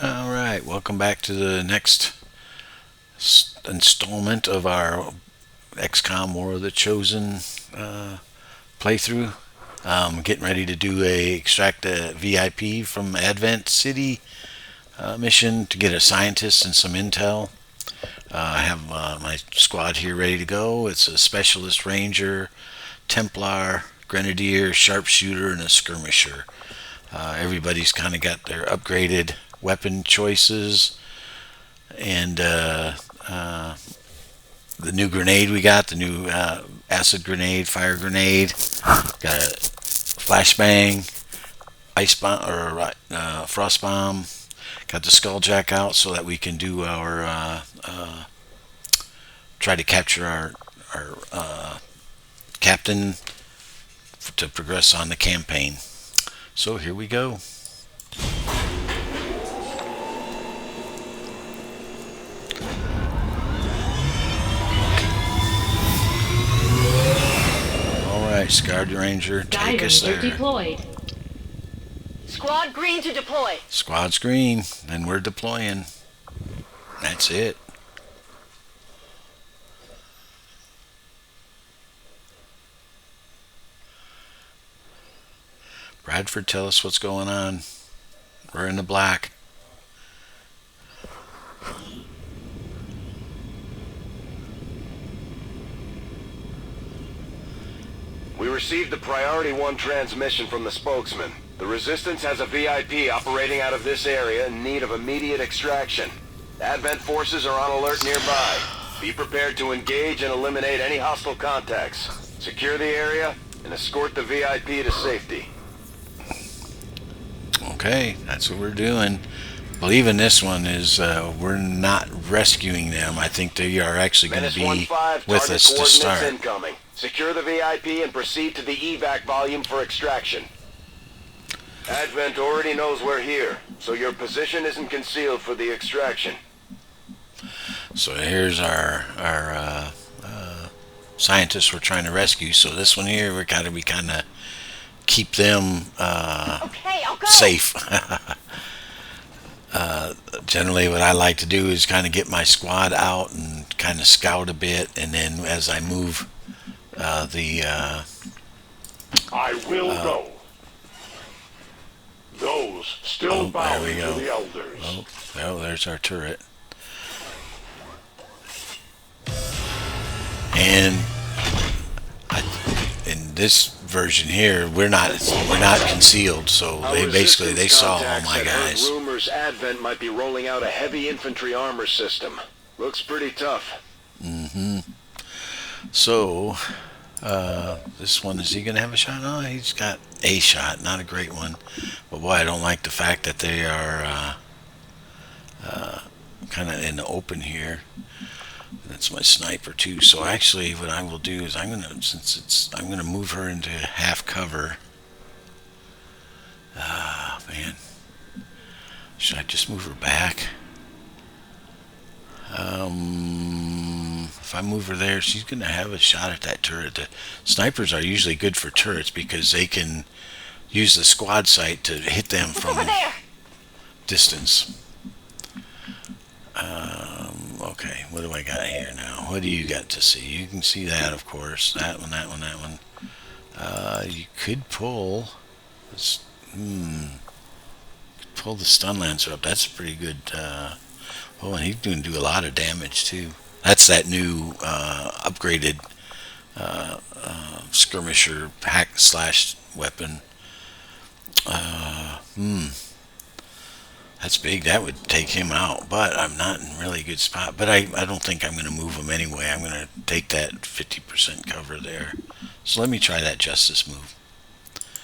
Alright, welcome back to the next installment of our XCOM War of the Chosen playthrough. Getting ready to do extract a VIP from Advent City mission to get a scientist and some intel. I have my squad here ready to go. It's a specialist ranger, Templar, grenadier, sharpshooter, and a skirmisher. Everybody's kind of got their upgraded weapon choices, and the new grenade we got, the new acid grenade, fire grenade, got a flashbang, ice bomb, or frost bomb. Got the skulljack out so that we can do our try to capture our captain to progress on the campaign. So here we go. Alright, Scarred Ranger, take us there. Deployed. Squad green to deploy. Squad's green, and we're deploying. That's it. Bradford, tell us what's going on. We're in the black. We received the Priority 1 transmission from the spokesman. The Resistance has a VIP operating out of this area in need of immediate extraction. Advent forces are on alert nearby. Be prepared to engage and eliminate any hostile contacts. Secure the area and escort the VIP to safety. Okay, that's what we're doing. I believe in this one is we're not rescuing them. I think they are actually going to be with us to start. Incoming. Secure the VIP and proceed to the evac volume for extraction. Advent already knows we're here, so your position isn't concealed for the extraction. So here's our scientists we're trying to rescue. So this one here, we got to be kind of keep them Okay, I'll go. safe. Generally, what I like to do is kind of get my squad out and kind of scout a bit, and then as I move I will go. Those still bowing to the elders. Oh, there's our turret. And in this version here, we're not concealed, so they saw all my guys. Rumors Advent might be rolling out a heavy infantry armor system. Looks pretty tough. So, this one, is he going to have a shot? Oh, he's got a shot, not a great one. But boy, I don't like the fact that they are kind of in the open here. That's my sniper too. So actually, what I will do is I'm gonna move her into half cover. Man, should I just move her back? If I move her there, she's gonna have a shot at that turret. The snipers are usually good for turrets because they can use the squad sight to hit them from distance. Okay, what do I got here now? What do you got to see? You can see that, of course. That one, that one, that one. You could pull this. Pull the stun lancer up. That's pretty good. Oh, and he's going to do a lot of damage too. That's that new upgraded skirmisher hack slash weapon. That's big. That would take him out, but I'm not in a really good spot. But I don't think I'm going to move him anyway. I'm going to take that 50% cover there. So let me try that justice move.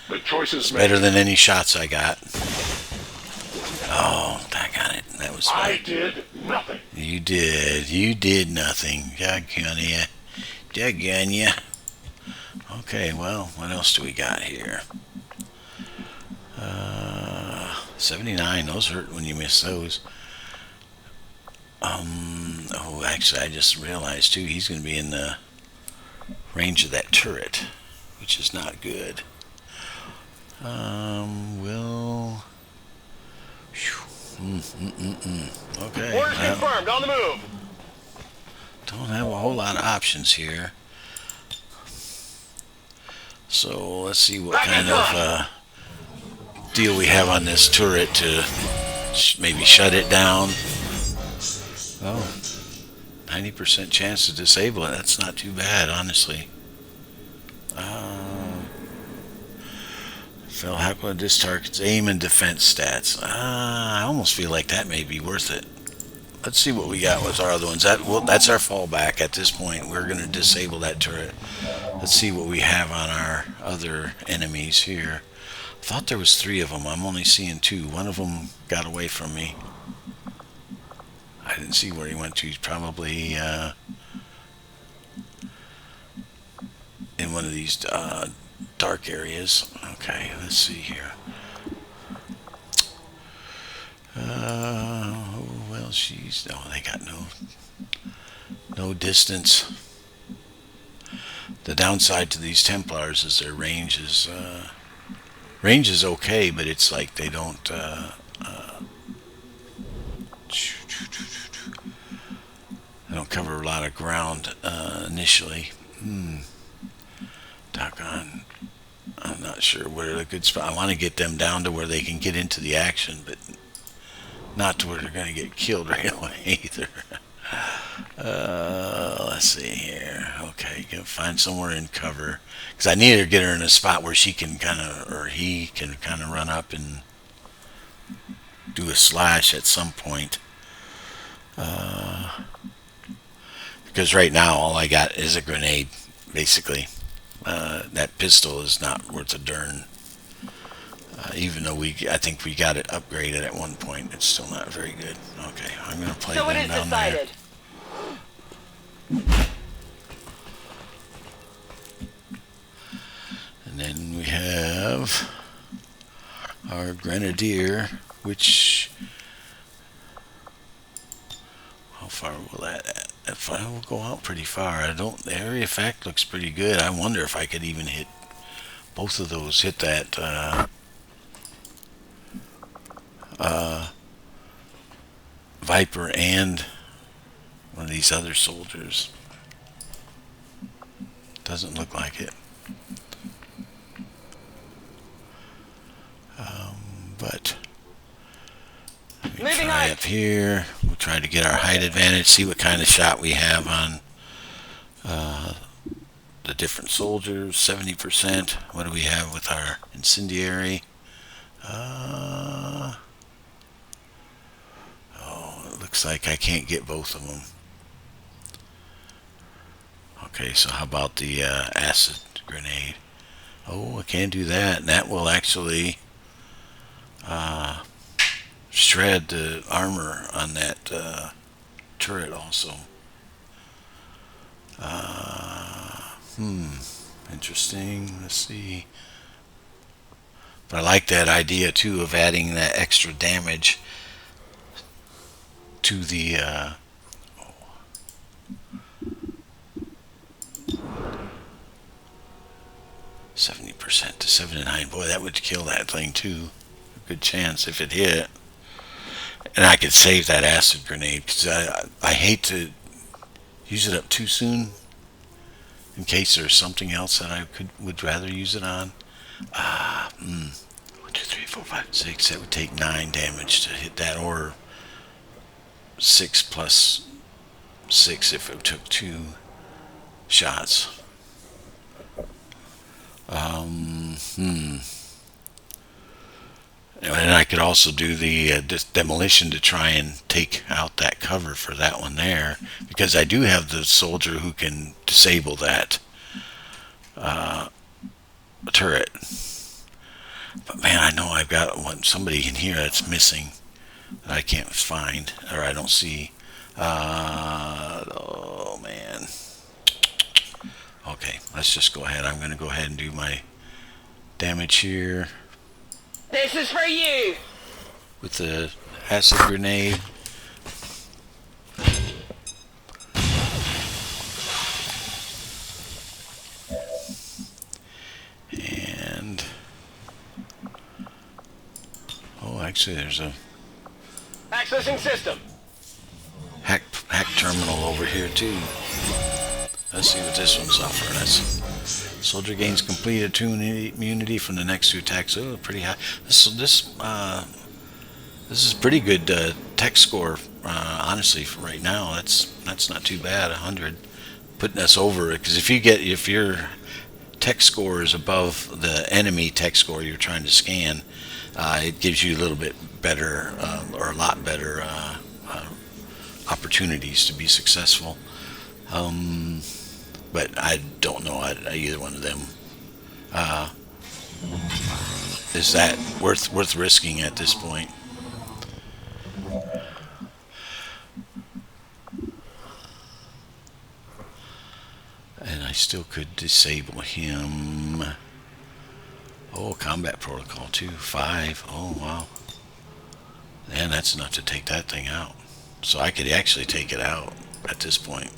The choice is made. Better than any shots I got. Oh, I got it. That was I did nothing. You did nothing. Daggone ya. Daggone ya. Okay, well, what else do we got here? 79, those hurt when you miss those. Oh, actually, I just realized, too, he's going to be in the range of that turret, which is not good. Okay. Orders Well, confirmed. On the move. don't have a whole lot of options here. So let's see what kind of deal we have on this turret to maybe shut it down. Oh, 90% chance to disable it. That's not too bad, honestly. Fail hack this target's aim and defense stats. I almost feel like that may be worth it. Let's see what we got with our other ones. That's our fallback at this point. We're going to disable that turret. Let's see what we have on our other enemies here. I thought there was 3 of them. I'm only seeing 2. One of them got away from me. I didn't see where he went to. He's probably in one of these dark areas. Okay, let's see here. Well, she's... Oh, they got no distance. The downside to these Templars is their range is okay, but it's like they don't cover a lot of ground initially. Doggone. I'm not sure where the good spot. I want to get them down to where they can get into the action, but not to where they're going to get killed right away either. Let's see here. Okay, go find somewhere in cover, because I need to get her in a spot where she can kind of, or he can kind of run up and do a slash at some point. Because right now all I got is a grenade, basically. That pistol is not worth a darn. Even though I think we got it upgraded at one point, it's still not very good. Okay, I'm gonna play So it them is down decided. there. And then we have our grenadier, which how far will that? If I will go out pretty far, the area effect looks pretty good. I wonder if I could even hit both of those, hit that Viper and one of these other soldiers. Doesn't look like it. But Moving try on. up here. We'll try to get our height advantage, see what kind of shot we have on the different soldiers. 70%. What do we have with our incendiary? Oh, it looks like I can't get both of them. Okay, so how about the acid grenade? Oh, I can do that, and that will actually shred the armor on that turret also. Interesting. Let's see. But I like that idea too of adding that extra damage to the 70% to 79. Boy, that would kill that thing too. A good chance if it hit. And I could save that acid grenade, because I hate to use it up too soon in case there's something else that I would rather use it on. 1, 2, 3, 4, 5, 6. That would take 9 damage to hit that, or 6 plus 6 if it took 2 shots. And I could also do the demolition to try and take out that cover for that one there, because I do have the soldier who can disable that turret. But man, I know I've got somebody in here that's missing that I can't find, or I don't see. Oh man. Okay, let's just go ahead. I'm going to go ahead and do my damage here This is for you. with the acid grenade. And oh, actually there's a Accessing system. Hack terminal over here too. Let's see what this one's offering us. Soldier gains complete attunement immunity from the next 2 attacks. Oh, pretty high. This is pretty good tech score. Honestly, for right now, that's not too bad. 100, putting us over it. Because if your tech score is above the enemy tech score you're trying to scan, it gives you a little bit better or a lot better opportunities to be successful. But I don't know either one of them is that worth risking at this point. And I still could disable him. Oh, combat protocol 2, 5. Oh wow. And that's enough to take that thing out. So I could actually take it out at this point,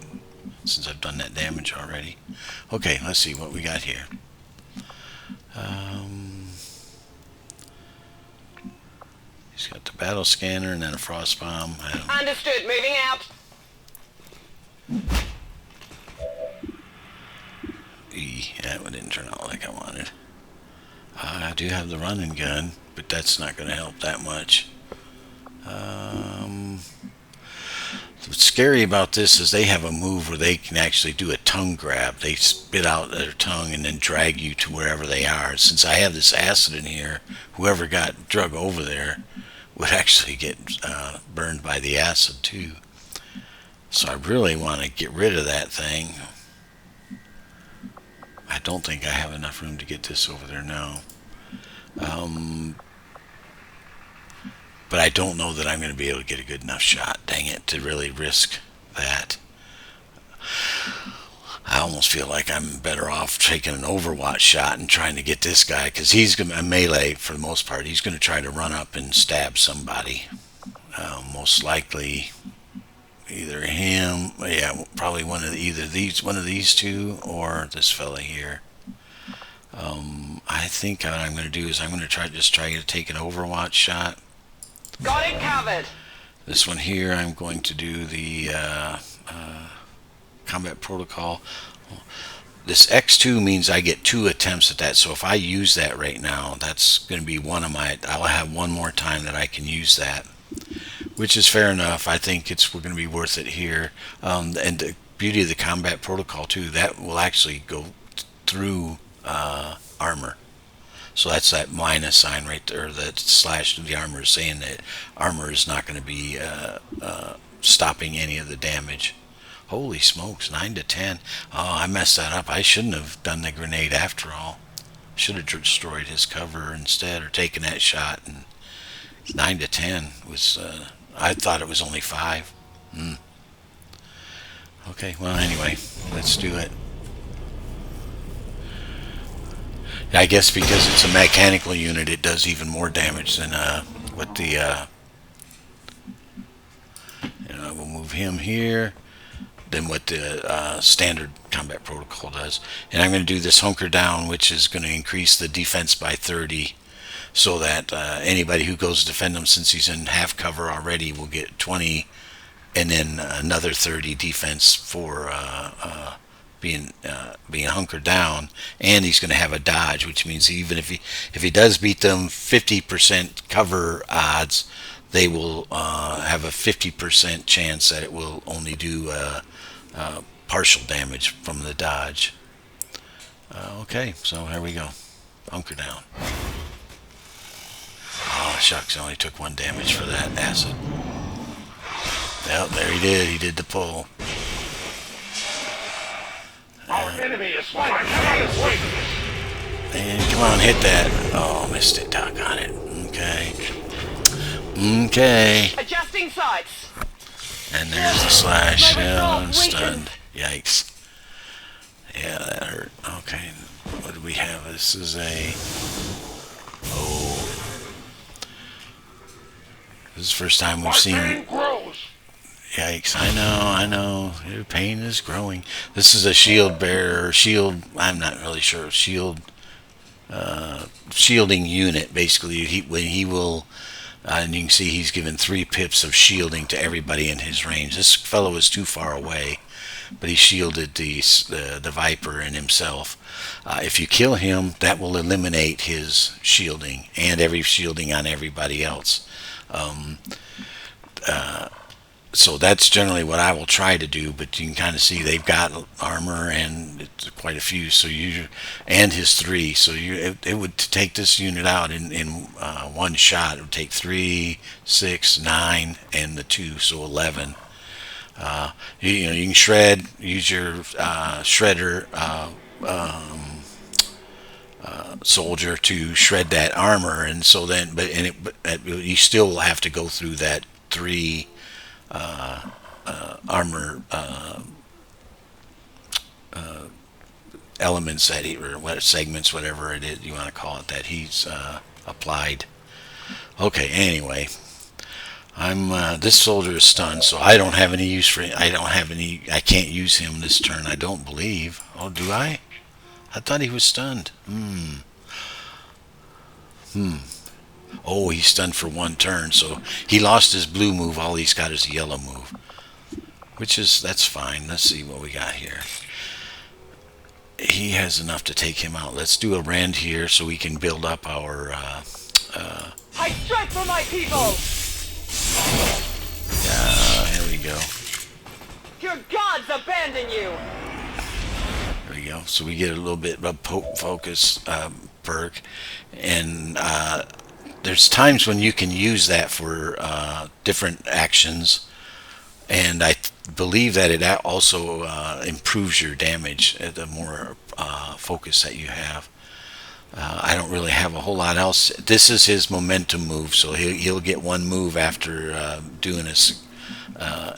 since I've done that damage already. Okay, let's see what we got here. He's got the battle scanner and then a frost bomb. Understood. Moving out. That one didn't turn out like I wanted. I do have the running gun, but that's not going to help that much. What's scary about this is they have a move where they can actually do a tongue grab. They spit out their tongue and then drag you to wherever they are. Since I have this acid in here, whoever got drug over there would actually get burned by the acid too. So I really want to get rid of that thing. I don't think I have enough room to get this over there now. But I don't know that I'm going to be able to get a good enough shot, dang it, to really risk that. I almost feel like I'm better off taking an Overwatch shot and trying to get this guy, because he's going to melee for the most part. He's going to try to run up and stab somebody. Most likely either him, yeah, probably one of these two, or this fella here. I think what I'm going to do is I'm going to try to take an Overwatch shot. Got it covered. This one here, I'm going to do the combat protocol. This X2 means I get 2 attempts at that, so if I use that right now, that's going to be one of my, I'll have one more time that I can use that, which is fair enough. I think we're going to be worth it here. And the beauty of the combat protocol too, that will actually go through armor. So that's that minus sign right there, that slash to the armor, saying that armor is not going to be stopping any of the damage. Holy smokes, 9 to 10. Oh, I messed that up. I shouldn't have done the grenade after all. Should have destroyed his cover instead, or taken that shot. And 9 to 10 was, I thought it was only 5. Okay, well anyway, let's do it. I guess because it's a mechanical unit, it does even more damage than what the we'll move him here than what the standard combat protocol does. And I'm going to do this hunker down, which is going to increase the defense by 30, so that anybody who goes to defend him, since he's in half cover already, will get 20, and then another 30 defense for being hunkered down. And he's going to have a dodge, which means even if he does beat them 50% cover odds, they will have a 50% chance that it will only do partial damage from the dodge. Okay, so here we go. Hunker down. Oh shucks, I only took 1 damage for that acid. Well, there he did. He did the pull. Our enemy is fighting. And come on, hit that. Oh, missed it. Doggone it. Okay. Okay. Adjusting sights. And there's the slash. Oh, I'm stunned. Yikes. Yeah, that hurt. Okay. What do we have? This is a... Oh. This is the first time we've seen... Yikes, I know. Your pain is growing. This is a shield bearer, I'm not really sure, shielding unit, basically. When he will And you can see he's given 3 pips of shielding to everybody in his range. This fellow is too far away, but he shielded the Viper and himself. If you kill him, that will eliminate his shielding and every shielding on everybody else. So that's generally what I will try to do, but you can kind of see they've got armor and it's quite a few, so you and his 3, so it would take this unit out in one shot. It would take 3, 6, 9, and the 2, so 11. You can shred, use your shredder soldier to shred that armor, and so then, but you still will have to go through that 3 armor elements that or what segments, whatever it is you want to call it, that he's applied. Okay, anyway, this soldier is stunned, so I don't have any use for him. I can't use him this turn, I don't believe. Oh, do I? I thought he was stunned. Oh, he's stunned for 1 turn, so he lost his blue move. All he's got is a yellow move, that's fine. Let's see what we got here. He has enough to take him out. Let's do a rend here so we can build up our I strike for my people! here we go. Your gods abandon you! There we go. So we get a little bit of a focus perk, and there's times when you can use that for different actions, and I believe that it also improves your damage the more focus that you have. I don't really have a whole lot else. This is his momentum move, so he'll get 1 move after doing a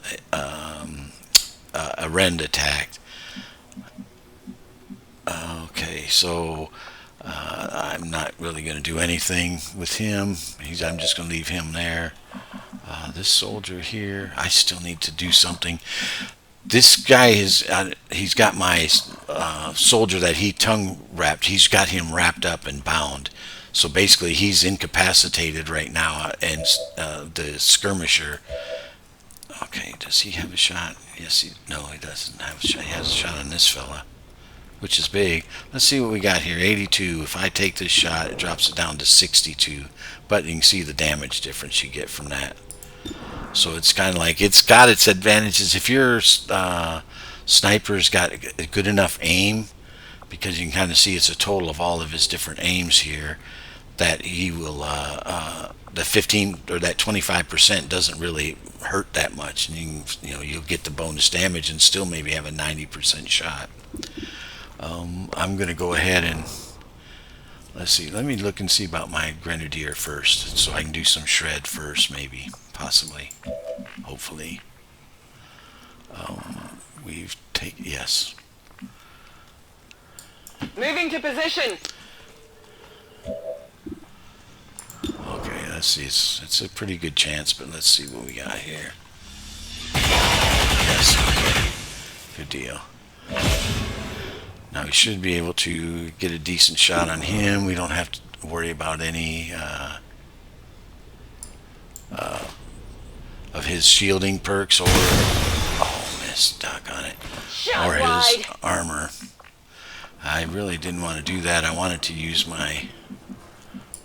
rend attack. Okay, so I'm not really going to do anything with him. I'm just going to leave him there. This soldier here, I still need to do something. This guy he's got my soldier that he tongue wrapped. He's got him wrapped up and bound. So basically he's incapacitated right now, and the skirmisher. Okay, does he have a shot? Yes, no, he doesn't have a shot. He has a shot on this fella, which is big. Let's see what we got here. 82. If I take this shot, it drops it down to 62. But you can see the damage difference you get from that. So it's kind of like, it's got its advantages. If your sniper's got a good enough aim, because you can kind of see it's a total of all of his different aims here, that he will, the 15 or that 25% doesn't really hurt that much, and you'll get the bonus damage and still maybe have a 90% shot. I'm going to go ahead and let's see. Let me look and see about my grenadier first, so I can do some shred first, maybe, possibly, hopefully. Yes. Moving to position. Okay, let's see. It's a pretty good chance, but let's see what we got here. Yes. Okay. Good deal. Now we should be able to get a decent shot on him. We don't have to worry about any of his shielding perks or doggone it, or his armor. I really didn't want to do that. I wanted to use my.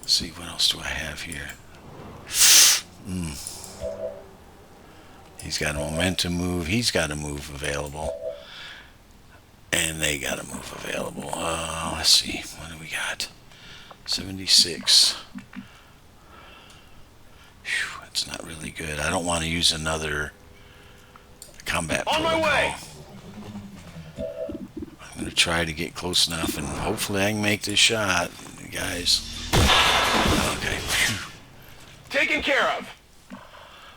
Let's see, what else do I have here? He's got a momentum move. He's got a move available. And they got a move available. Let's see. What do we got? 76. Whew, that's not really good. I don't want to use another combat protocol. On my way! I'm going to try to get close enough, and hopefully I can make this shot, guys. Okay. Phew. Taken care of.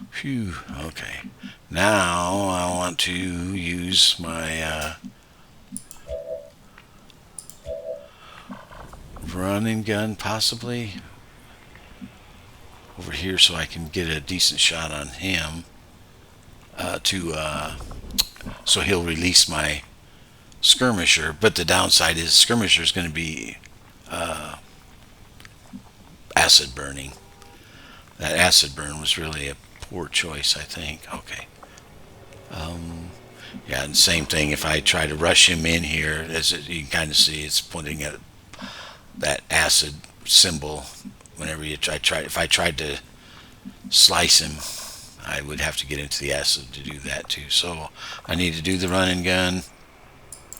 Phew. Okay. Now I want to use my run and gun, possibly over here, so I can get a decent shot on him. So he'll release my skirmisher, but the downside is skirmisher is going to be acid burning. That acid burn was really a poor choice, I think. Okay. Yeah, and same thing. If I try to rush him in here, you can kind of see, it's pointing at that acid symbol. Whenever you if I tried to slice him, I would have to get into the acid to do that too. So I need to do the run and gun.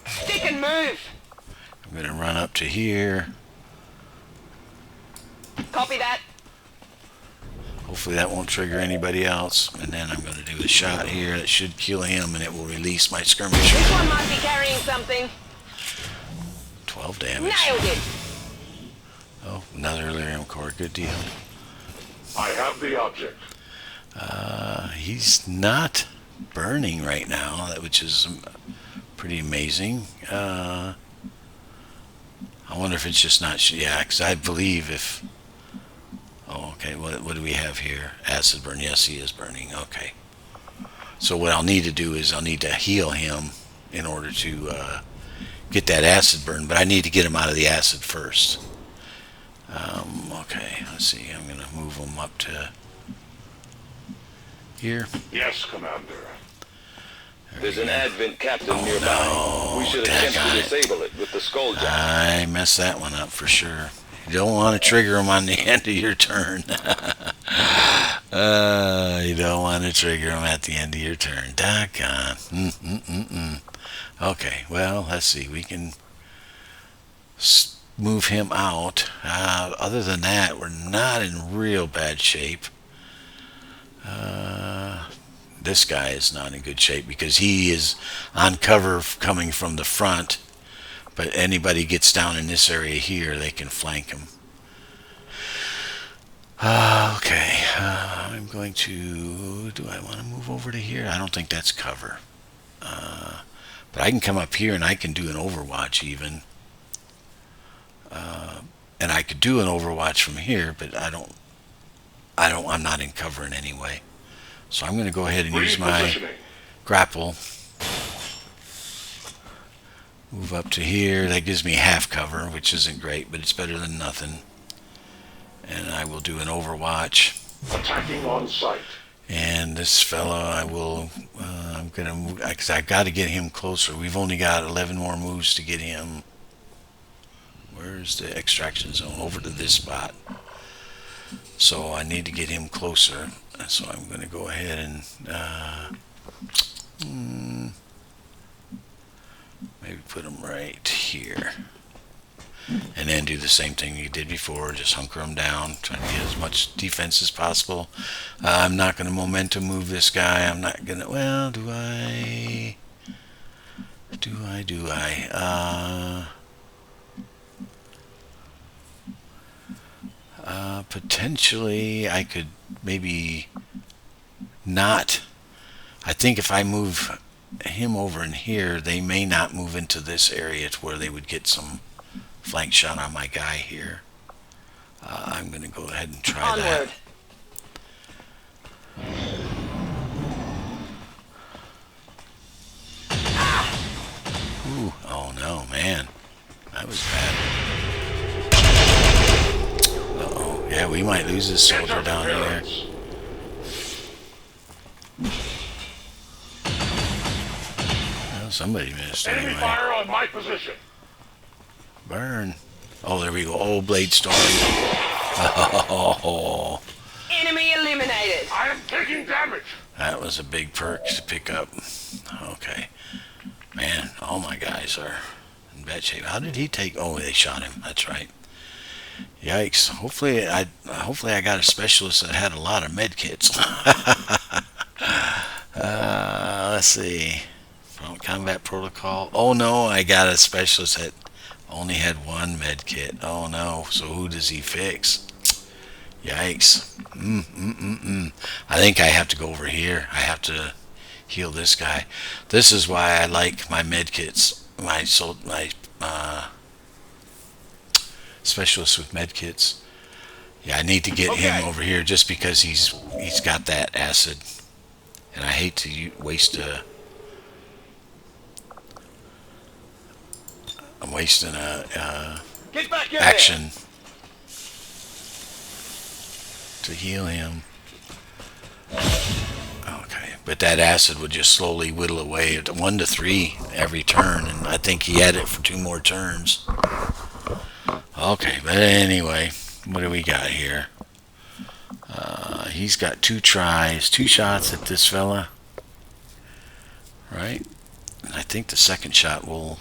Stick and move. I'm going to run up to here. Copy that. Hopefully that won't trigger anybody else. And then I'm going to do a shot here that should kill him, and it will release my skirmisher. This one might be carrying something. 12 damage. Nailed it. Oh, another Lyrium core. Good deal. I have the object. He's not burning right now, which is pretty amazing. I wonder if it's just not... Yeah, because I believe if... Oh, okay. What do we have here? Acid burn. Yes, he is burning. Okay. So what I'll need to do is I'll need to heal him in order to get that acid burn, but I need to get him out of the acid first. Okay, let's see. I'm going to move him up to here. Yes, Commander. There's an Advent captain nearby. No, We should attempt daggone to it. disable it with the skull jack. I messed that one up for sure. You don't want to trigger him on the end of your turn. You don't want to trigger him at the end of your turn. Doggone. Okay, well, let's see. We can move him out. Other than that, we're not in real bad shape. This guy is not in good shape because he is on cover coming from the front. But anybody gets down in this area here, they can flank him. Okay, I'm going to... Do I want to move over to here? I don't think that's cover. But I can come up here and I can do an overwatch even. And I could do an overwatch from here, but I'm not in cover in any way. So I'm going to go ahead and use my grapple. Move up to here. That gives me half cover, which isn't great, but it's better than nothing. And I will do an overwatch. Attacking on sight. And this fella, I'm going to move, because I've got to get him closer. We've only got 11 more moves to get him. Where's the extraction zone? Over to this spot. So I need to get him closer. So I'm going to go ahead and maybe put him right here. And then do the same thing you did before. Just hunker him down. Try to get as much defense as possible. I'm not going to momentum move this guy. I'm not going to... Well, do I? Potentially, I could maybe not. I think if I move him over in here, they may not move into this area to where they would get some flank shot on my guy here. I'm going to go ahead and try that. Ooh, oh no, man. That was bad. Uh-oh. Yeah, we might lose this soldier down there. Well, somebody missed Enemy anyway. fire on my position. Burn. Oh, there we go. Oh, blade storm. Oh, Enemy eliminated. I am taking damage. that was a big perk to pick up. Okay. Man, all my guys are in bad shape. How did he take... Oh, they shot him. That's right. Yikes. Hopefully I got a specialist that had a lot of med kits. Let's see. From combat protocol. Oh no, I got a specialist that only had one med kit. Oh no. So who does he fix? Yikes. I think I have to go over here. I have to heal this guy. This is why I like my med kits. My specialist with med kits. Yeah, I need to get him over here just because he's got that acid, and I hate to waste I'm wasting Get back in action. to heal him. Okay, but that acid would just slowly whittle away at 1 to 3 every turn, and I think he had it for 2 more turns. Okay, but anyway, what do we got here? He's got 2 tries, 2 shots at this fella, right? And I think the second shot will...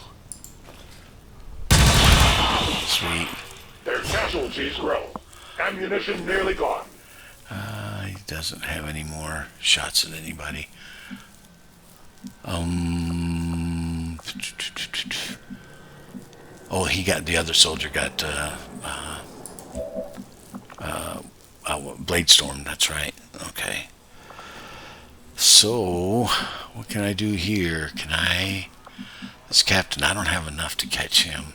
Sweet. Their casualties grow. Ammunition nearly gone. He doesn't have any more shots at anybody. Oh, he got, the other soldier got Blade Storm, that's right. Okay. So, what can I do here? Can I... This captain, I don't have enough to catch him.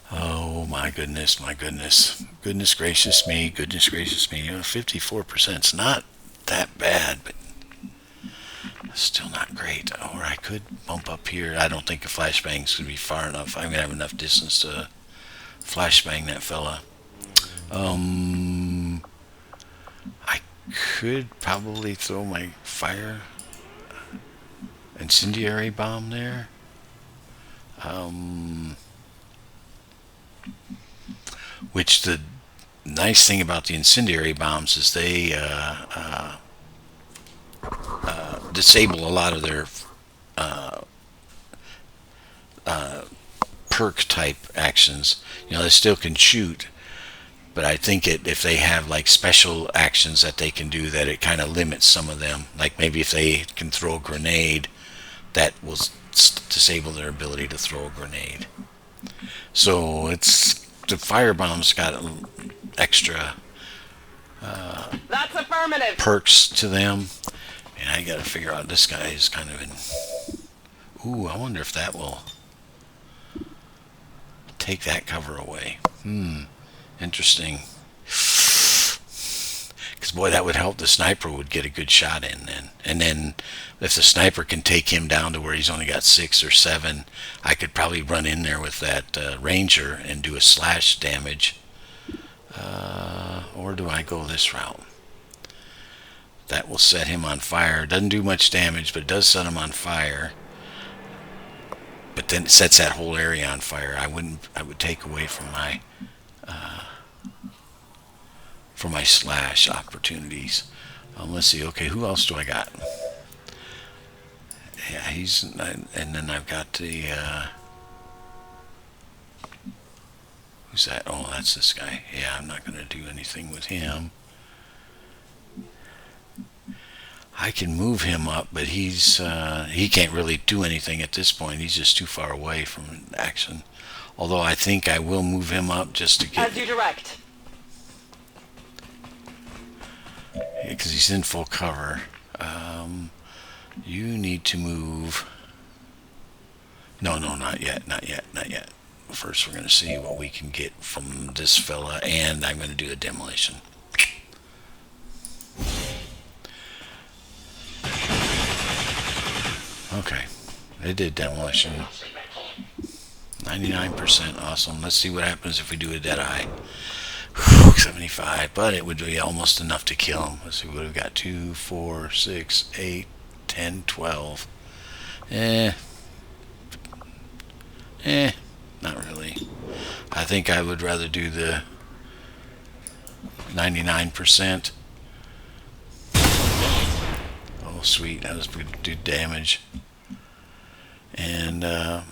Oh my goodness, my goodness. Goodness gracious me, goodness gracious me. 54% is not that bad, but still not great. Or I could bump up here. I don't think a flashbang's going to be far enough. I'm going to have enough distance to flashbang that fella. I could probably throw my fire incendiary bomb there. Which the nice thing about the incendiary bombs is they disable a lot of their perk type actions. You know, they still can shoot, but I think if they have like special actions that they can do, that it kind of limits some of them. Like maybe if they can throw a grenade, that will disable their ability to throw a grenade. So it's the firebomb's got extra That's affirmative. perks to them, and I gotta figure out, this guy is kind of in... Ooh, I wonder if that will take that cover away. Interesting. Because boy, that would help. The sniper would get a good shot in then. And then if the sniper can take him down to where he's only got 6 or 7, I could probably run in there with that ranger and do a slash damage. Or do I go this route? That will set him on fire. Doesn't do much damage, but it does set him on fire. But then it sets that whole area on fire. I would take away from my slash opportunities. Let's see. Okay, who else do I got? Yeah, and then I've got the who's that? Oh, that's this guy. Yeah, I'm not going to do anything with him. I can move him up, but he can't really do anything at this point. He's just too far away from action. Although I think I will move him up just to get... As you direct. Because he's in full cover. You need to move... No, not yet. First we're going to see what we can get from this fella, and I'm going to do a demolition. Okay, they did demolition. 99%, awesome. Let's see what happens if we do a dead eye. 75, but it would be almost enough to kill him. Let's see what we've got. 2, 4, 6, 8, 10, 12. Not really. I think I would rather do the 99%. Oh, sweet. That was good damage. And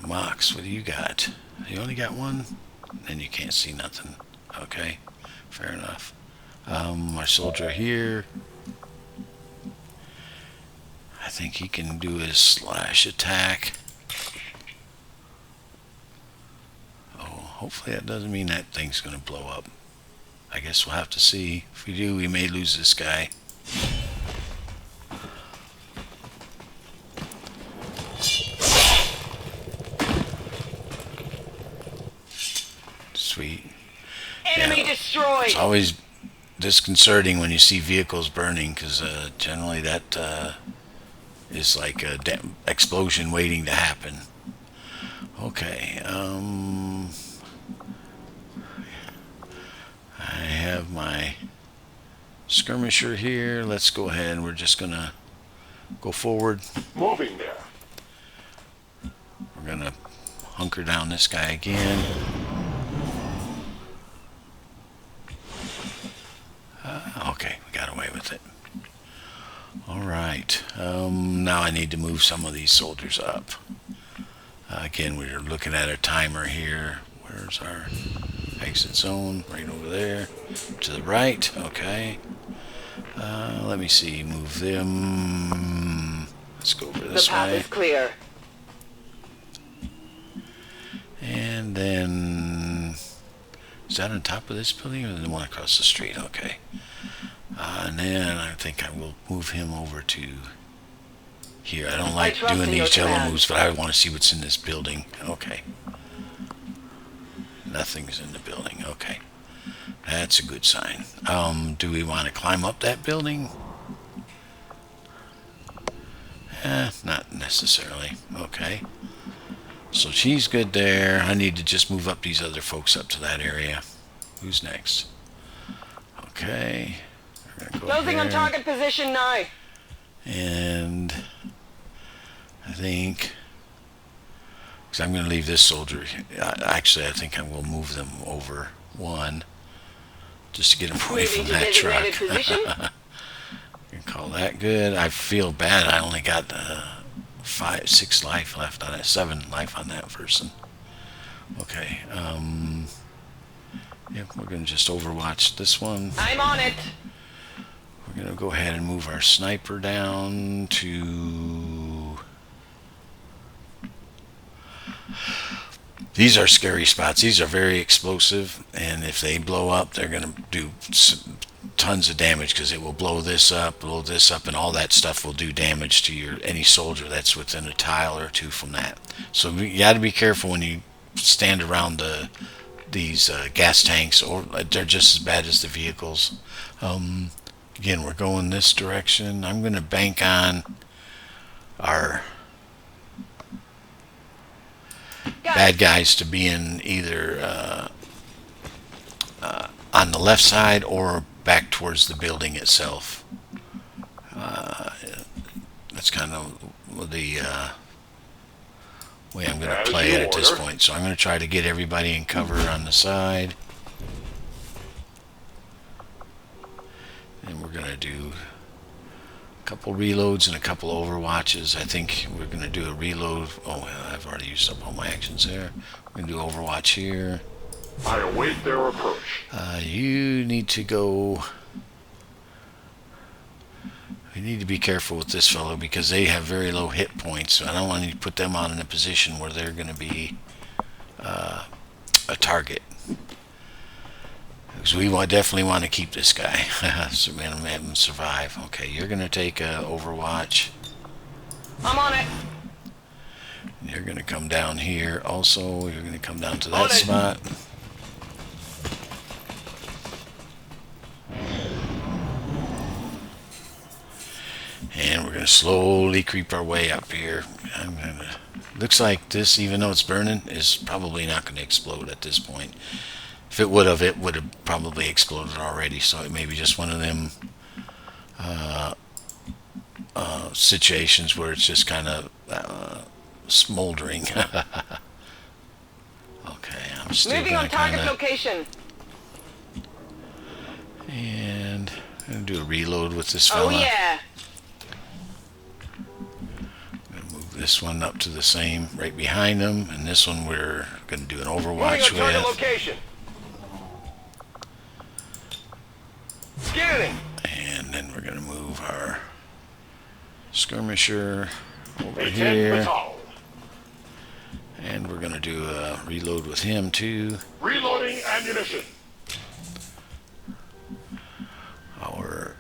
Mox, what do you got? You only got one? Then you can't see nothing. Okay, fair enough. My soldier here, I think he can do his slash attack. Oh, hopefully that doesn't mean that thing's going to blow up. I guess we'll have to see. If we do, we may lose this guy. Sweet. Enemy destroyed. It's always disconcerting when you see vehicles burning, because generally that is like a explosion waiting to happen. Okay, I have my skirmisher here. Let's go ahead and we're just gonna go forward. Moving there. We're gonna hunker down this guy again. Okay, we got away with it. Alright, now I need to move some of these soldiers up. Again, we're looking at a timer here. Where's our exit zone? Right over there. To the right, okay. Let me see, move them. Let's go over The this path way. is clear. And then, is that on top of this building or the one across the street? Okay. And then I think I will move him over to here. I don't like trust doing in your these yellow command. moves, but I want to see what's in this building. Okay. Nothing's in the building. Okay. That's a good sign. Do we want to climb up that building? Not necessarily. Okay. So she's good there. I need to just move up these other folks up to that area. Who's next? Okay. We're gonna go Closing on here. target position now. And I think, because I'm going to leave this soldier, actually I think I will move them over one, just to get them away Moving from to that truck. designated position. You can call that good. I feel bad, I only got 6 life left on it, 7 life on that person. Okay, yeah, we're going to just overwatch this one. I'm on it. We're going to go ahead and move our sniper down to... These are scary spots. These are very explosive, and if they blow up, they're going to do tons of damage because it will blow this up, and all that stuff will do damage to any soldier that's within a tile or two from that. So you got to be careful when you stand around these gas tanks, or they're just as bad as the vehicles. Again, we're going this direction. I'm going to bank on our bad guys to be in either on the left side or back towards the building itself. That's kind of the way I'm going to As play you it at this order. point. So I'm going to try to get everybody in cover on the side. And we're going to do a couple reloads and a couple overwatches. I think we're going to do a reload. Oh, well, I've already used up all my actions there. We're going to do overwatch here. I await their approach. You need to go... We need to be careful with this fellow because they have very low hit points. So I don't want to put them on in a position where they're going to be a target. Because we definitely want to keep this guy. So we have him survive. Okay, you're going to take Overwatch. I'm on it. You're going to come down here also. You're going to come down to On that it. spot. And we're going to slowly creep our way up here. Looks like this, even though it's burning, is probably not going to explode at this point. If it would have probably exploded already. So it may be just one of them situations where it's just kind of smoldering. Okay, I'm still Moving going on to target kind of... location. And I'm going to do a reload with this fella. Oh yeah. I'm going to move this one up to the same, right behind him. And this one we're going to do an Moving Overwatch on target with. location. Scanning. And then we're going to move our skirmisher over A 10 here. batal. And we're going to do a reload with him too. Reloading ammunition. Our,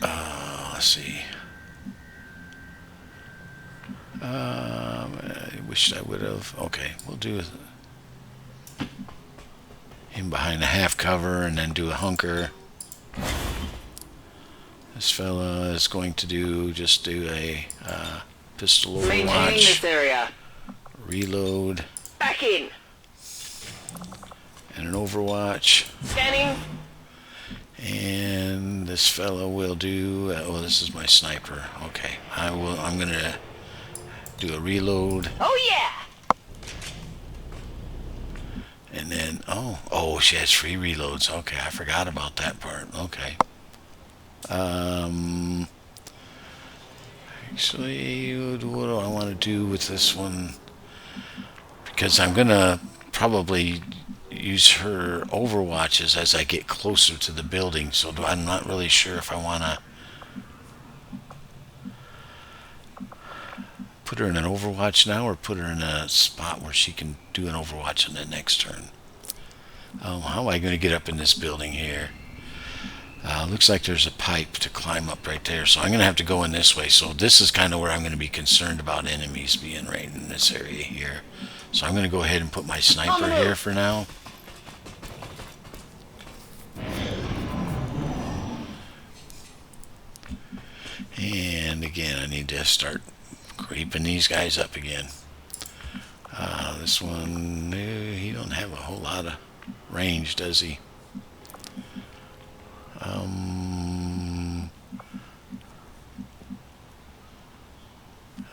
let's see. I wish I would have. Okay, we'll do him behind the half cover and then do a hunker. This fella is going to just do a pistol Maintaining overwatch. this area. Reload. Back in. And an Overwatch. Scanning. And this fellow will do. Oh, this is my sniper. Okay, I'm gonna do a reload. Oh yeah. And then she has free reloads. Okay, I forgot about that part. Okay. Actually, what do I want to do with this one? Because I'm gonna probably use her overwatches as I get closer to the building, so I'm not really sure if I want to put her in an overwatch now or put her in a spot where she can do an overwatch in the next turn. How am I going to get up in this building here? Looks like there's a pipe to climb up right there, so I'm going to have to go in this way. So this is kind of where I'm going to be concerned about enemies being right in this area here. So I'm going to go ahead and put my sniper here for now. And again, I need to start creeping these guys up again. This one, he don't have a whole lot of range, does he?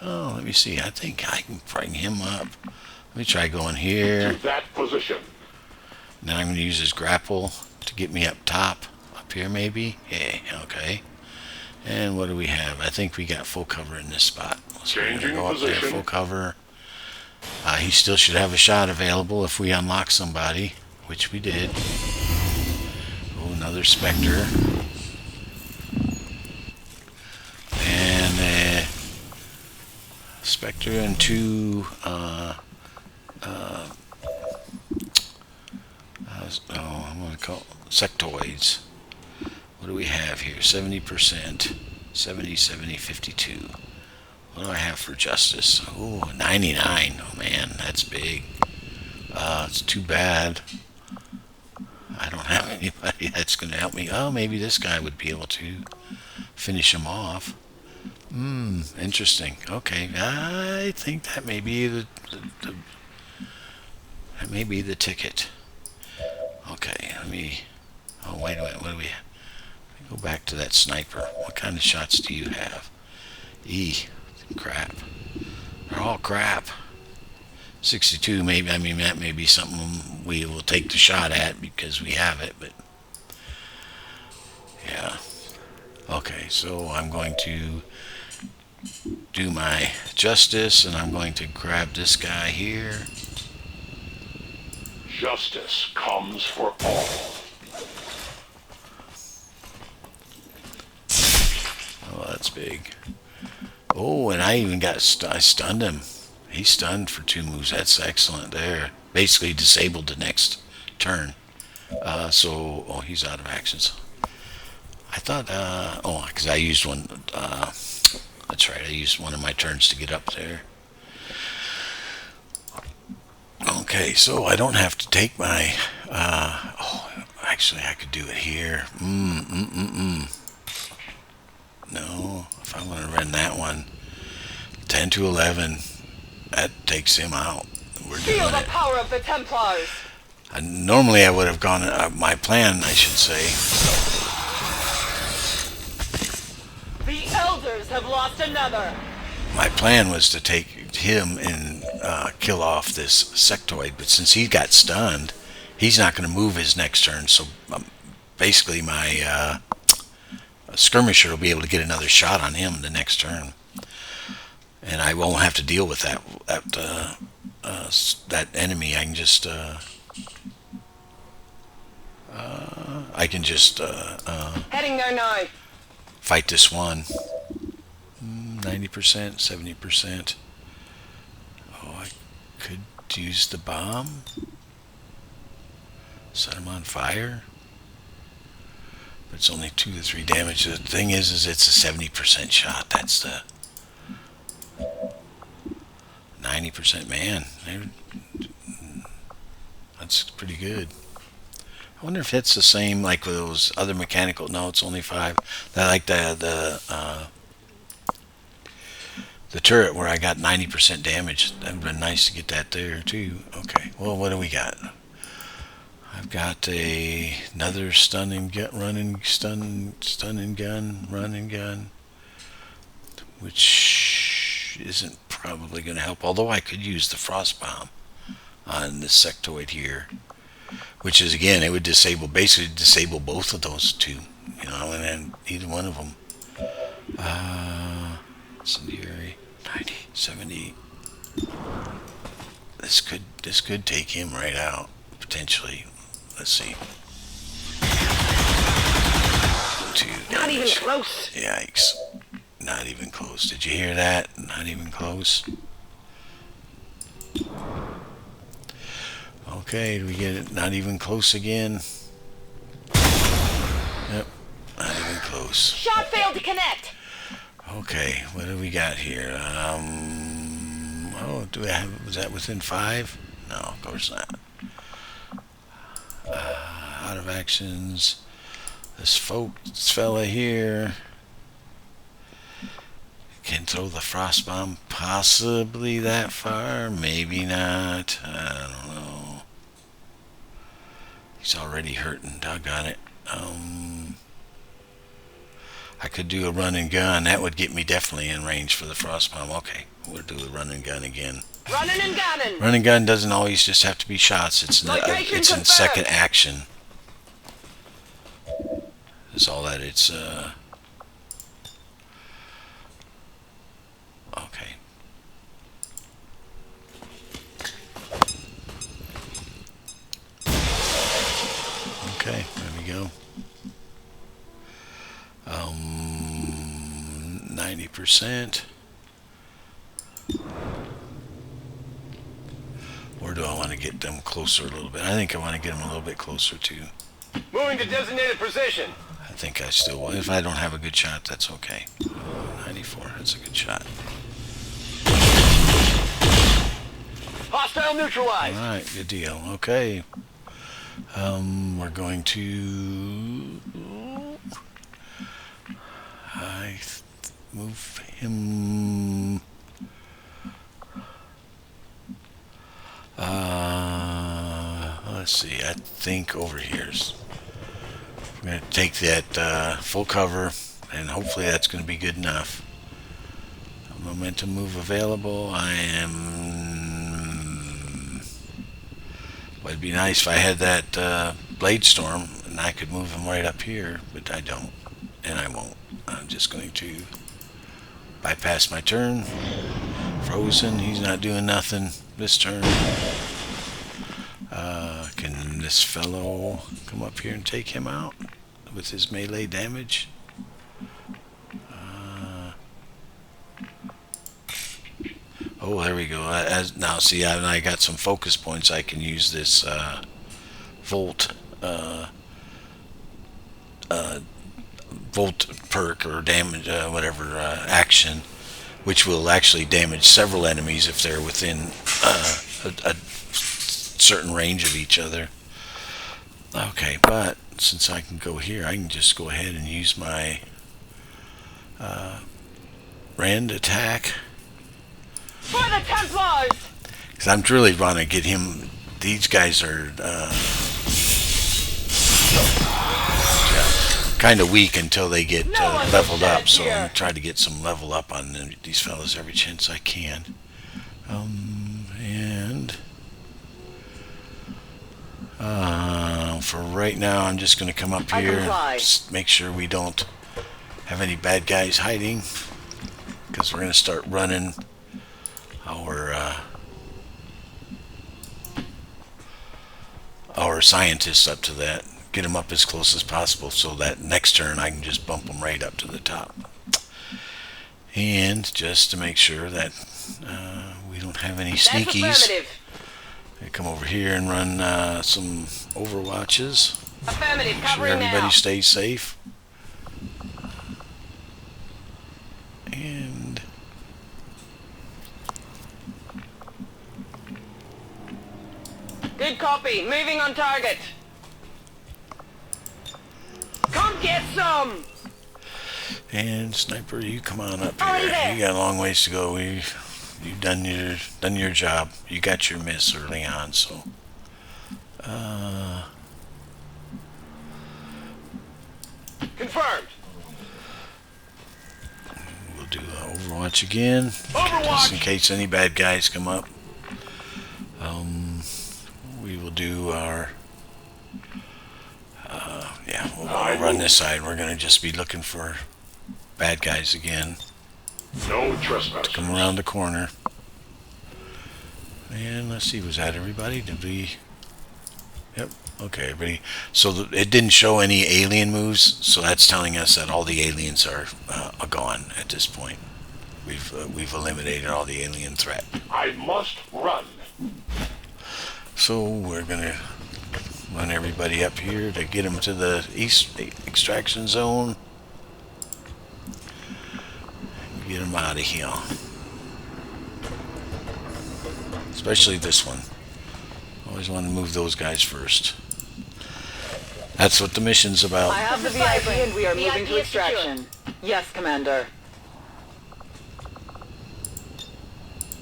Let me see. I think I can bring him up. Let me try going here. To that position. Then I'm going to use his grapple to get me up top. Up here, maybe? Yeah, okay. And what do we have? I think we got full cover in this spot. So we're going to go up there, full cover. He still should have a shot available if we unlock somebody, which we did. Oh, another Spectre. And Spectre and two I'm going to call sectoids. What do we have here? 70%, 70, 70, 52. What do I have for justice? Oh, 99. Oh man, that's big. It's too bad I don't have anybody that's going to help me. Oh, maybe this guy would be able to finish him off. Interesting. Okay, I think that may be that may be the ticket. Okay, let me. Oh, wait a minute. What do we have? Go back to that sniper. What kind of shots do you have? Crap. They're all crap. 62, maybe. I mean, that may be something we will take the shot at because we have it, but yeah. Okay, so I'm going to do my justice, and I'm going to grab this guy here. Justice comes for all. Oh, that's big. Oh, and I even got I stunned him. He's stunned for 2 moves. That's excellent there. Basically disabled the next turn. He's out of actions. I thought, because I used one. That's right. I used one of my turns to get up there. Okay, so I don't have to take my. Actually, I could do it here. No, if I want to run that one, 10 to 11, that takes him out. We're doing Feel the it. power of the Templars. Normally I would have gone, my plan, I should say. The Elders have lost another. My plan was to take him and kill off this sectoid, but since he got stunned, he's not going to move his next turn, so basically my skirmisher will be able to get another shot on him the next turn, and I won't have to deal with that enemy. I can just Heading there now. fight this one. 90%, 70%. Oh, I could use the bomb. Set him on fire. But it's only 2 to 3 damage. The thing is it's a 70% shot. That's the 90%. Man, that's pretty good. I wonder if it's the same like with those other mechanical. No, it's only 5. I like the the turret where I got 90% damage. That would have been nice to get that there too. Okay, well, what do we got? I've got another running gun, which isn't probably going to help. Although I could use the frost bomb on this sectoid here, which is, again, it would basically disable both of those two, you know, and then either one of them. Incendiary, 90, 70. This could take him right out potentially. Let's see. 2 Not even damage. close. Yikes! Not even close. Did you hear that? Not even close. Okay, do we get it? Not even close again. Yep, not even close. Shot failed to connect. Okay, what do we got here? Oh, was that within 5? No, of course not. Out of actions. This fella here can throw the frost bomb possibly that far, maybe not. I don't know. He's already hurting, doggone it. I could do a run and gun. That would get me definitely in range for the frost bomb. Okay, we'll do a run and gun again. Running and gunning. Run and gun doesn't always just have to be shots. It's in Confirmed. second action. That's all that it's. Okay. Okay, there we go. 90%. Or do I want to get them closer a little bit? I think I want to get them a little bit closer too. Moving to designated position. I think I still will. If I don't have a good shot, that's okay. 94, that's a good shot. Hostile neutralized. Alright, good deal. Okay. We're going to... move him... let's see, I think over here. I'm going to take that full cover, and hopefully that's going to be good enough. Momentum move available. Well, it'd be nice if I had that blade storm, and I could move him right up here, but I don't, and I won't. I'm just going to bypass my turn. Frozen, he's not doing nothing this turn. Can this fellow come up here and take him out with his melee damage? Oh, there we go. Now, see, I got some focus points. I can use this Volt perk or damage, whatever action, which will actually damage several enemies if they're within a certain range of each other. Okay, but since I can go here, I can just go ahead and use my rend attack. For the Templars! Because I'm really want to get him. These guys are kind of weak until they get leveled up, so I'm going to try to get some level up on these fellas every chance I can. For right now, I'm just going to come up here and just make sure we don't have any bad guys hiding, because we're going to start running our scientists up to that, get them up as close as possible, so that next turn I can just bump them right up to the top. And just to make sure that we don't have any sneakies, I come over here and run some overwatches. Affirmative, Make sure everybody stays safe. And good copy. Moving on target. Come get some! And Sniper, you come on up Already here. there. You got a long ways to go. You've done your job. You got your miss early on, so Confirmed. we'll do Overwatch again, just in case any bad guys come up. We will do our yeah. We'll run this side. We're gonna just be looking for bad guys again. No trespassers. Come around the corner. And let's see, was that everybody? Did we? Yep. Okay, everybody. So it didn't show any alien moves, so that's telling us that all the aliens are gone at this point. We've eliminated all the alien threat. I must run. So we're gonna run everybody up here to get them to the east extraction zone. Get them out of here. Especially this one. Always want to move those guys first. That's what the mission's about. I have the VIP and we are moving to extraction. Yes, Commander.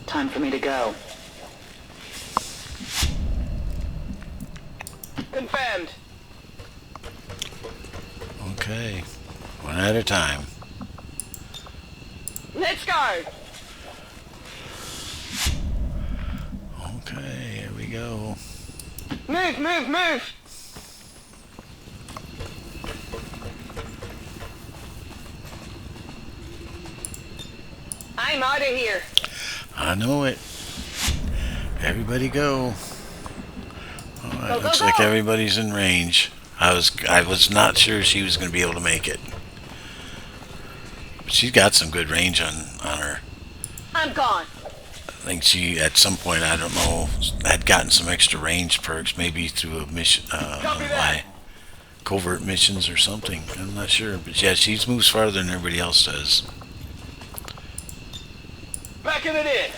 Time for me to go. Confirmed. Okay. One at a time. Let's go. Okay, here we go. Move, move, move. I'm out of here. I know it. Everybody go. Alright, Go, go, looks like go. everybody's in range. I was not sure she was going to be able to make it. But she's got some good range on her. I'm gone. I think she, at some point, I don't know, had gotten some extra range perks, maybe through a mission, Copy that. covert missions or something. I'm not sure, but yeah, she moves farther than everybody else does. Backing it in.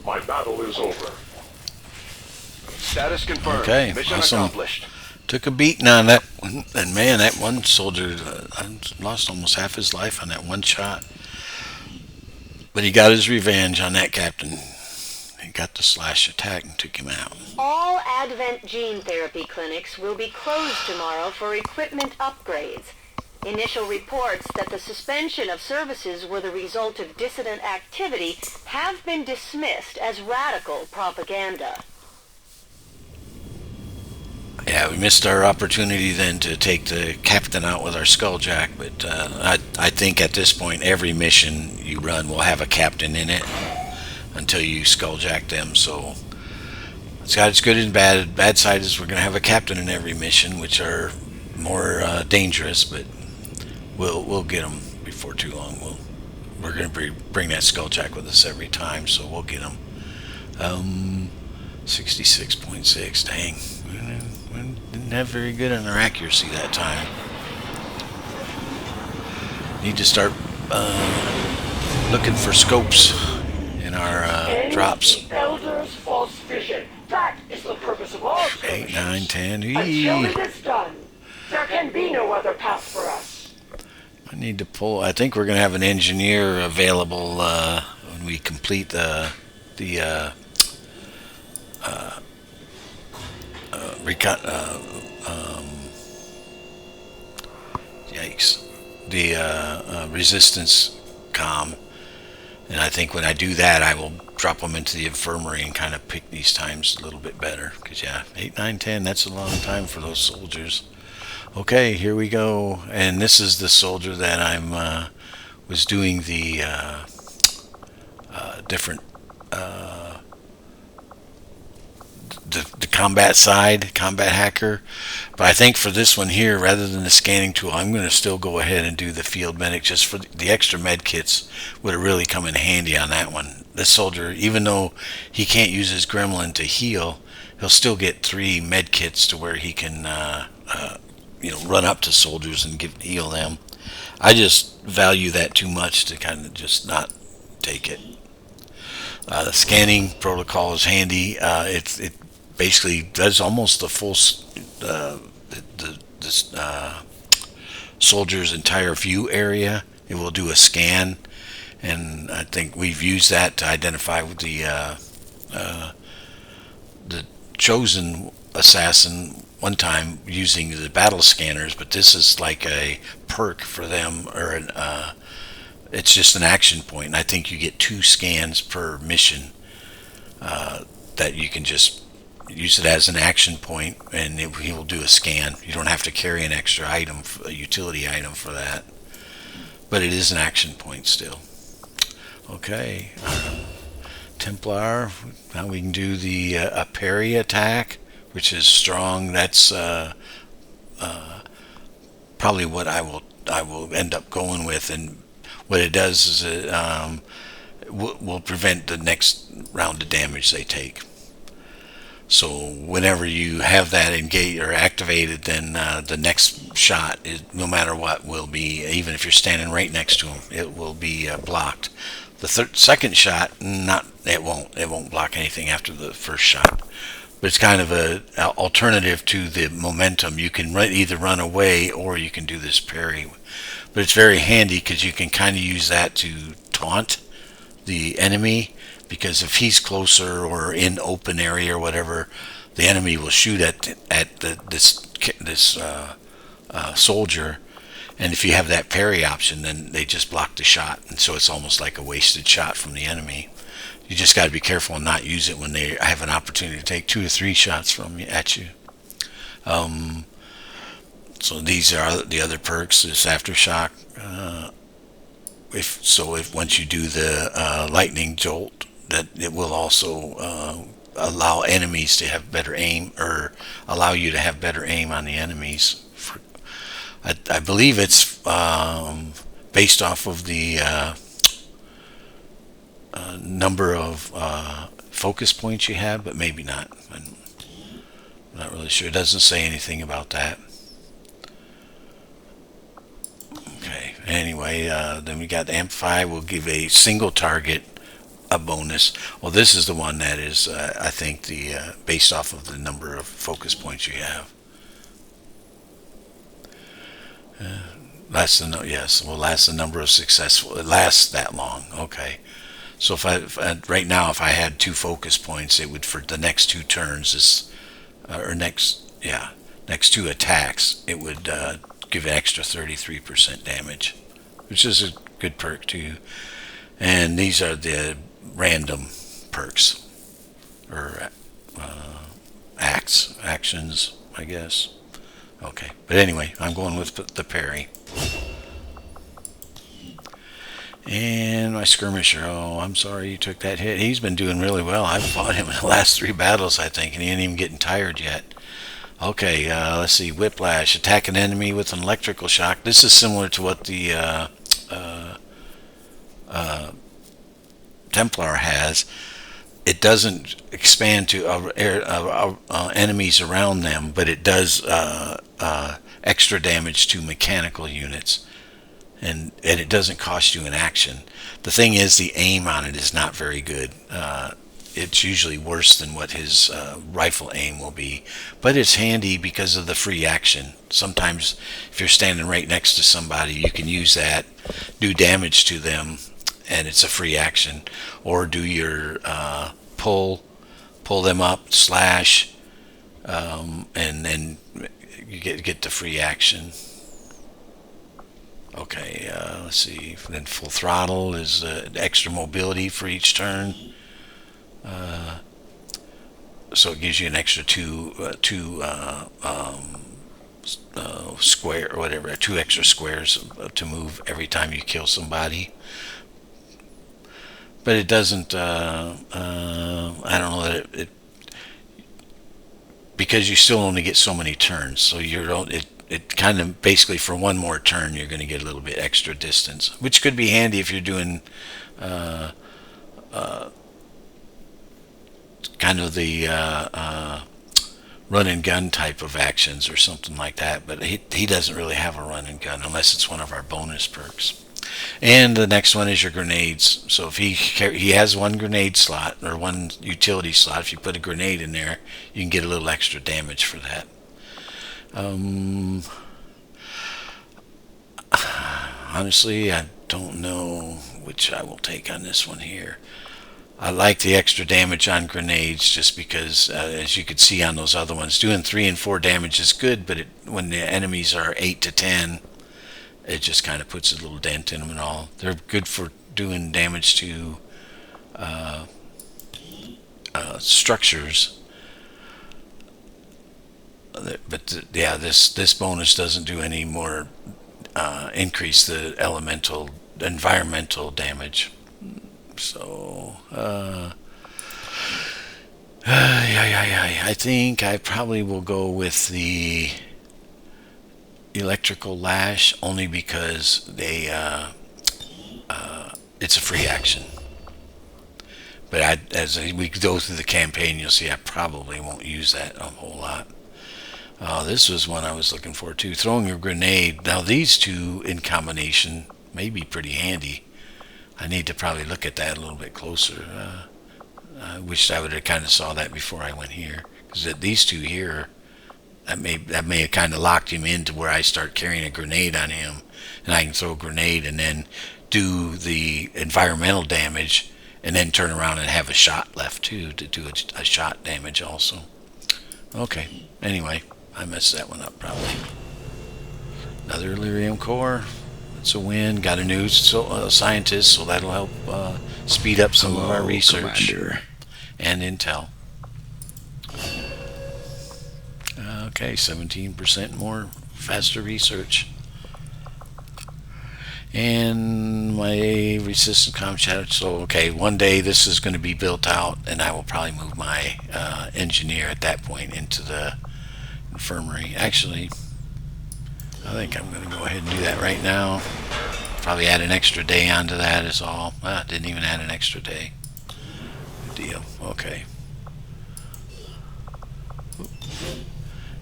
My battle is over. Status confirmed. Okay, Mission awesome. accomplished. Took a beating on that one, and man, that one soldier lost almost half his life on that one shot. But he got his revenge on that captain. He got the slash attack and took him out. All Advent gene therapy clinics will be closed tomorrow for equipment upgrades. Initial reports that the suspension of services were the result of dissident activity have been dismissed as radical propaganda. Yeah, we missed our opportunity then to take the captain out with our skulljack, but I think at this point every mission you run will have a captain in it until you skulljack them, so it's got its good and bad. Bad side is we're going to have a captain in every mission, which are more dangerous, but we'll get them before too long. We're going to bring that skulljack with us every time, so we'll get them. 66.6, dang. We didn't have very good on our accuracy that time. Need to start looking for scopes in our drops. The Elder's false vision. That is the purpose of all 8, 9, 10. Until it is done, there can be no other path for us. I need to pull. I think we're going to have an engineer available when we complete the yikes, the resistance comm, and I think when I do that I will drop them into the infirmary and kind of pick these times a little bit better, because yeah, 8, 9, 10, that's a long time for those soldiers. Okay, here we go, and this is the soldier that I'm was doing the different the combat side, combat hacker. But I think for this one here, rather than the scanning tool, I'm going to still go ahead and do the field medic, just for the extra med kits would have really come in handy on that one. This soldier, even though he can't use his gremlin to heal, he'll still get 3 med kits to where he can run up to soldiers and heal them. I just value that too much to kind of just not take it. The scanning protocol is handy. It basically does almost the full soldier's entire view area. It will do a scan, and I think we've used that to identify with the chosen assassin one time using the battle scanners, but this is like a perk for them, or it's just an action point, and I think you get 2 scans per mission that you can just use it as an action point, and he will do a scan. You don't have to carry an extra item, a utility item for that, but it is an action point still. Okay, Templar. Now we can do the a parry attack, which is strong. That's probably what I will end up going with, and what it does is it will prevent the next round of damage they take. So whenever you have that engaged or activated, then the next shot, no matter what, will be, even if you're standing right next to him, it will be blocked. The second shot, it won't block anything after the first shot. But it's kind of a alternative to the momentum. You can either run away or you can do this parry. But it's very handy because you can kind of use that to taunt the enemy, because if he's closer or in open area or whatever, the enemy will shoot at this soldier, and if you have that parry option, then they just block the shot, and so it's almost like a wasted shot from the enemy. You just got to be careful and not use it when they have an opportunity to take 2 or 3 shots at you. So these are the other perks. This aftershock. If once you do the lightning jolt, that it will also allow enemies to have better aim, or allow you to have better aim on the enemies. I believe it's based off of the number of focus points you have, but maybe not. I'm not really sure. It doesn't say anything about that. Okay. Anyway, then we got the Amplify. Will give a single target a bonus. Well, this is the one that is, I think, the based off of the number of focus points you have. Lasts the number of successful. It lasts that long. Okay. So if I right now, if I had 2 focus points, it would, for the next 2 turns, next 2 attacks, it would give an extra 33% damage, which is a good perk too. And these are the random perks, or actions, I guess. Okay, but anyway, I'm going with the parry. And my skirmisher, I'm sorry you took that hit. He's been doing really well. I've fought him in the last 3 battles, I think, and he ain't even getting tired yet. Okay, let's see. Whiplash. Attack an enemy with an electrical shock. This is similar to what the Templar has. It doesn't expand to enemies around them, but it does extra damage to mechanical units. And it doesn't cost you an action. The thing is, the aim on it is not very good. It's usually worse than what his rifle aim will be. But it's handy because of the free action. Sometimes if you're standing right next to somebody, you can use that, do damage to them, and it's a free action. Or do your pull them up, slash, and then you get the free action. Okay, let's see. Then full throttle is extra mobility for each turn. So it gives you an extra two square or whatever, 2 extra squares to move every time you kill somebody. But it doesn't. I don't know that it because you still only get so many turns. So you don't. It kind of basically for one more turn you're going to get a little bit extra distance, which could be handy if you're doing kind of the run and gun type of actions or something like that. But he doesn't really have a run and gun unless it's one of our bonus perks. And the next one is your grenades. So if he has one grenade slot or one utility slot, if you put a grenade in there, you can get a little extra damage for that. Honestly, I don't know which I will take on this one here. I like the extra damage on grenades just because, as you could see on those other ones, doing 3 and 4 damage is good, but when the enemies are 8 to 10, it just kind of puts a little dent in them and all. They're good for doing damage to structures. But yeah, this bonus doesn't do any more increase the environmental damage. So I think I probably will go with the electrical lash only because it's a free action. But as we go through the campaign, you'll see I probably won't use that a whole lot. This was one I was looking for too. Throwing a grenade. Now these two in combination may be pretty handy. I need to probably look at that a little bit closer. I wished I would have kind of saw that before I went here, because these two here, that may have kind of locked him into where I start carrying a grenade on him, and I can throw a grenade and then do the environmental damage, and then turn around and have a shot left too to do a shot damage also. Okay. Anyway, I messed that one up probably. Another Illyrium core. It's a win. Got a new scientist, so that'll help speed up some of our research, Commander. And intel. Okay, 17% more faster research. And my resistance comm shadow. So okay, one day this is going to be built out, and I will probably move my engineer at that point into the infirmary. Actually, I think I'm going to go ahead and do that right now. Probably add an extra day onto that is all. Didn't even add an extra day. Good deal. Okay.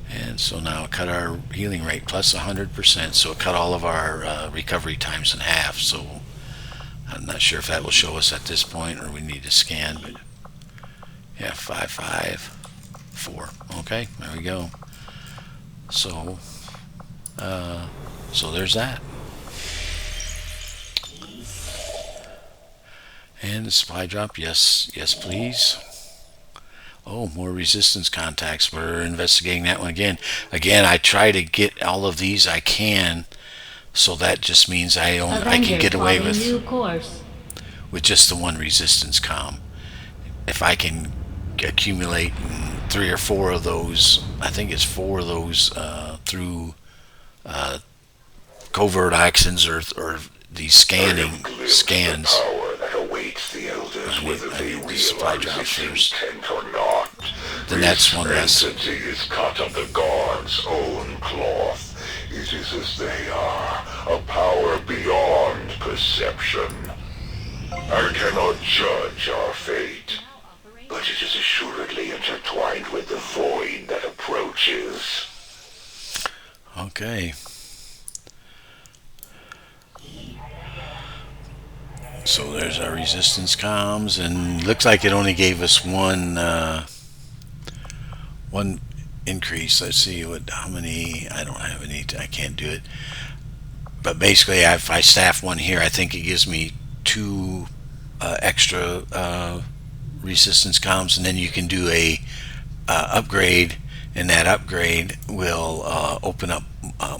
And so now cut our healing rate plus 100%. So cut all of our recovery times in half. So I'm not sure if that will show us at this point or we need to scan. But yeah, 5, 5, 4. Okay, there we go. So there's that. And the supply drop, yes please. Oh, more resistance contacts. We're investigating that one again. Again, I try to get all of these I can, so that just means I can get away with just the one resistance comm. If I can accumulate 3 or 4 of those, I think it's 4 of those through covert actions or these scans. I need the supply drop first. Then that's one less. Entity is cut of the gods' own cloth. It is as they are, a power beyond perception. I cannot judge our fate, but it is assuredly intertwined with the void that approaches. Okay. So there's our resistance comms, and looks like it only gave us one increase. Let's see how many. I don't have any. I can't do it. But basically, if I staff one here, I think it gives me 2 extra resistance comms, and then you can do a upgrade, and that upgrade will open up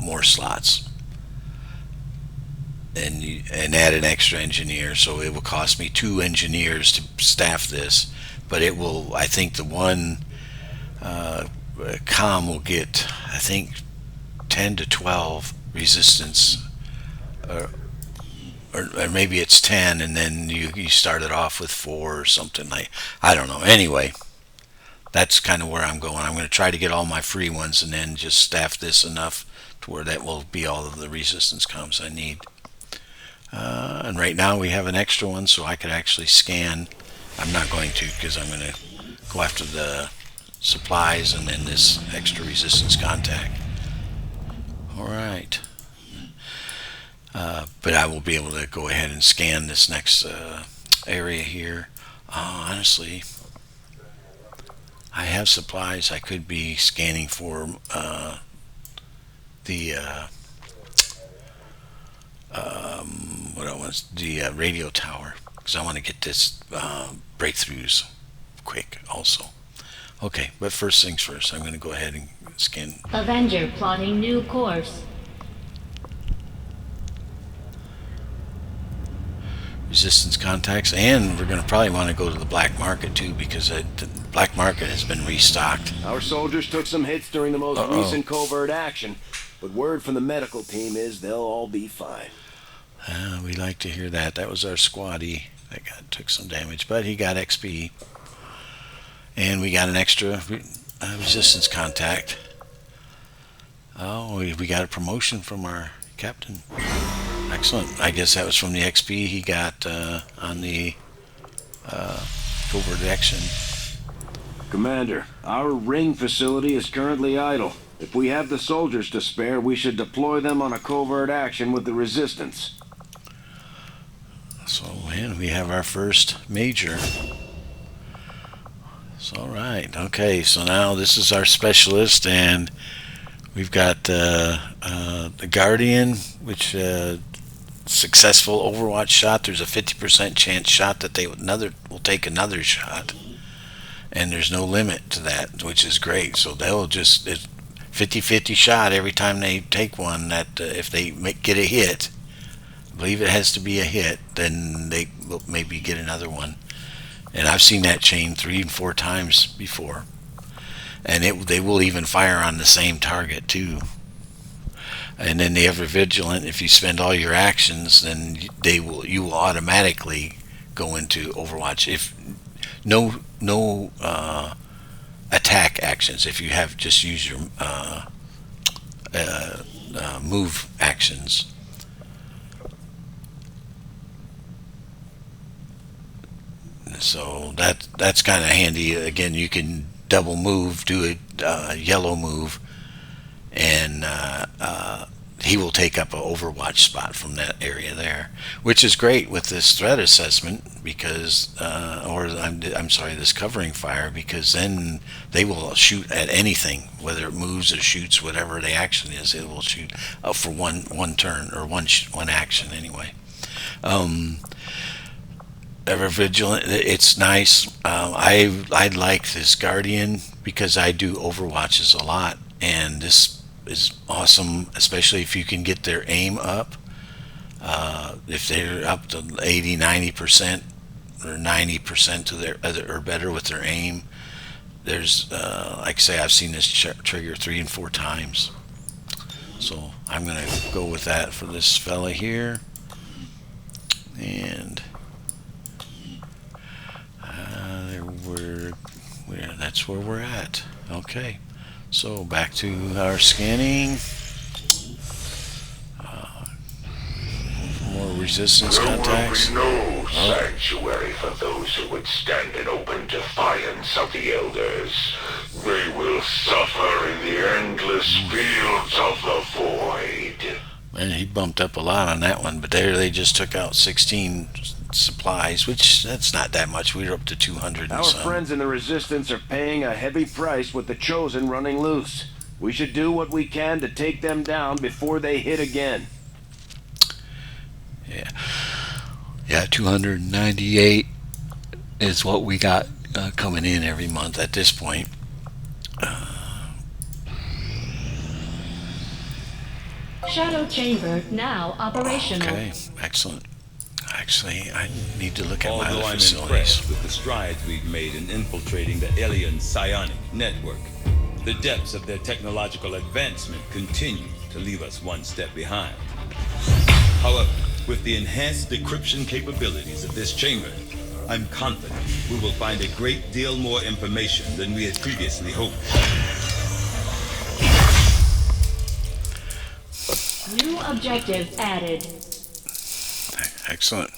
more slots. And add an extra engineer, so it will cost me 2 engineers to staff this, but it will, I think the one comm will get, I think, 10 to 12 resistance, or maybe it's 10, and then you start it off with 4 or something, like, I don't know. Anyway, that's kind of where I'm going. I'm going to try to get all my free ones and then just staff this enough to where that will be all of the resistance comms I need. And right now we have an extra one, so I could actually scan. I'm not going to, because I'm going to go after the supplies and then this extra resistance contact. Alright. But I will be able to go ahead and scan this next area here. Honestly, I have supplies. I could be scanning for the what I want, the radio tower, because I want to get this breakthroughs quick also. Okay, but first things first, I'm going to go ahead and scan. Avenger plotting new course. Resistance contacts, and we're going to probably want to go to the black market too, because the black market has been restocked. Our soldiers took some hits during the most recent covert action, but word from the medical team is they'll all be fine. We like to hear that. That was our squatty that took some damage, but he got XP, and we got an extra resistance contact. Oh, we got a promotion from our captain. Excellent. I guess that was from the XP he got on the covert action. Commander, our ring facility is currently idle. If we have the soldiers to spare, we should deploy them on a covert action with the resistance. So, man, we have our first major. So, all right. Okay, so now this is our specialist, and we've got the Guardian, which successful Overwatch shot. There's a 50% chance shot that they will take another shot, and there's no limit to that, which is great. So they'll just 50-50 shot every time they take one. That if they get a hit, I believe it has to be a hit, then they will maybe get another one. And I've seen that chain 3 and 4 times before, and they will even fire on the same target too. And then the ever vigilant, if you spend all your actions, then you will automatically go into Overwatch. If no attack actions, if you have just use your move actions. So that's kind of handy. Again, you can double move, do a yellow move, and he will take up an Overwatch spot from that area there, which is great with this threat assessment, because I'm sorry, this covering fire, because then they will shoot at anything, whether it moves or shoots, whatever the action is, it will shoot for one turn, or one action anyway. Ever vigilant, it's nice. I like this Guardian because I do Overwatches a lot, and this is awesome, especially if you can get their aim up. If they're up to 80-90% or 90% to their or better with their aim, there's like I say, I've seen this trigger 3 and 4 times. So I'm gonna go with that for this fella here, and that's where we're at. Okay, so back to our scanning. More resistance contacts. There will be no sanctuary for those who would stand in open defiance of the Elders. They will suffer in the endless fields of the void. Man, he bumped up a lot on that one, but there they just took out 16 supplies, which that's not that much. We were up to 200 and Our some. friends in the Resistance are paying a heavy price with the Chosen running loose. We should do what we can to take them down before they hit again. Yeah, 298 is what we got coming in every month at this point. Shadow chamber now operational. Okay, excellent. Actually, I need to look at my Although other I'm facilities. impressed with the strides we've made in infiltrating the alien psionic network, the depths of their technological advancement continue to leave us one step behind. However, with the enhanced decryption capabilities of this chamber, I'm confident we will find a great deal more information than we had previously hoped. New objective added. Excellent.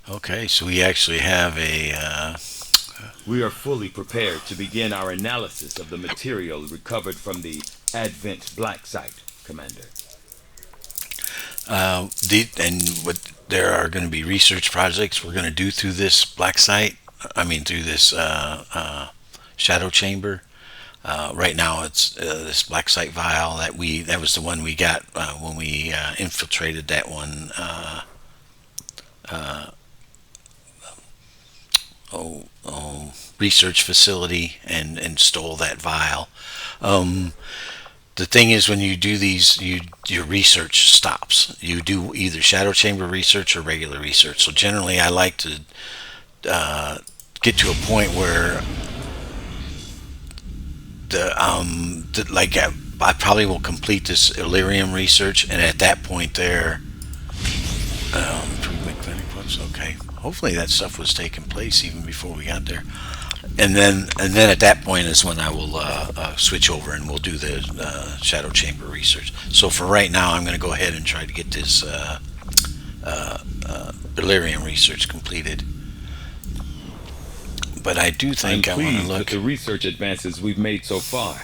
Okay, so we actually have a We are fully prepared to begin our analysis of the material recovered from the Advent Black Site, Commander. There are going to be research projects we're going to do through this black site. I mean, through this shadow chamber. Right now, it's this black site vial that was the one we got when we infiltrated that one. Research facility and stole that vial. The thing is, when you do these, your research stops. You do either shadow chamber research or regular research. So generally, I like to get to a point where I probably will complete this Illyrium research, and at that point there, improvement clinic was okay. Hopefully that stuff was taking place even before we got there. And then at that point is when I will switch over and we'll do the shadow chamber research. So for right now, I'm going to go ahead and try to get this Delirium research completed. But I do think I want to pleased look with the research advances we've made so far,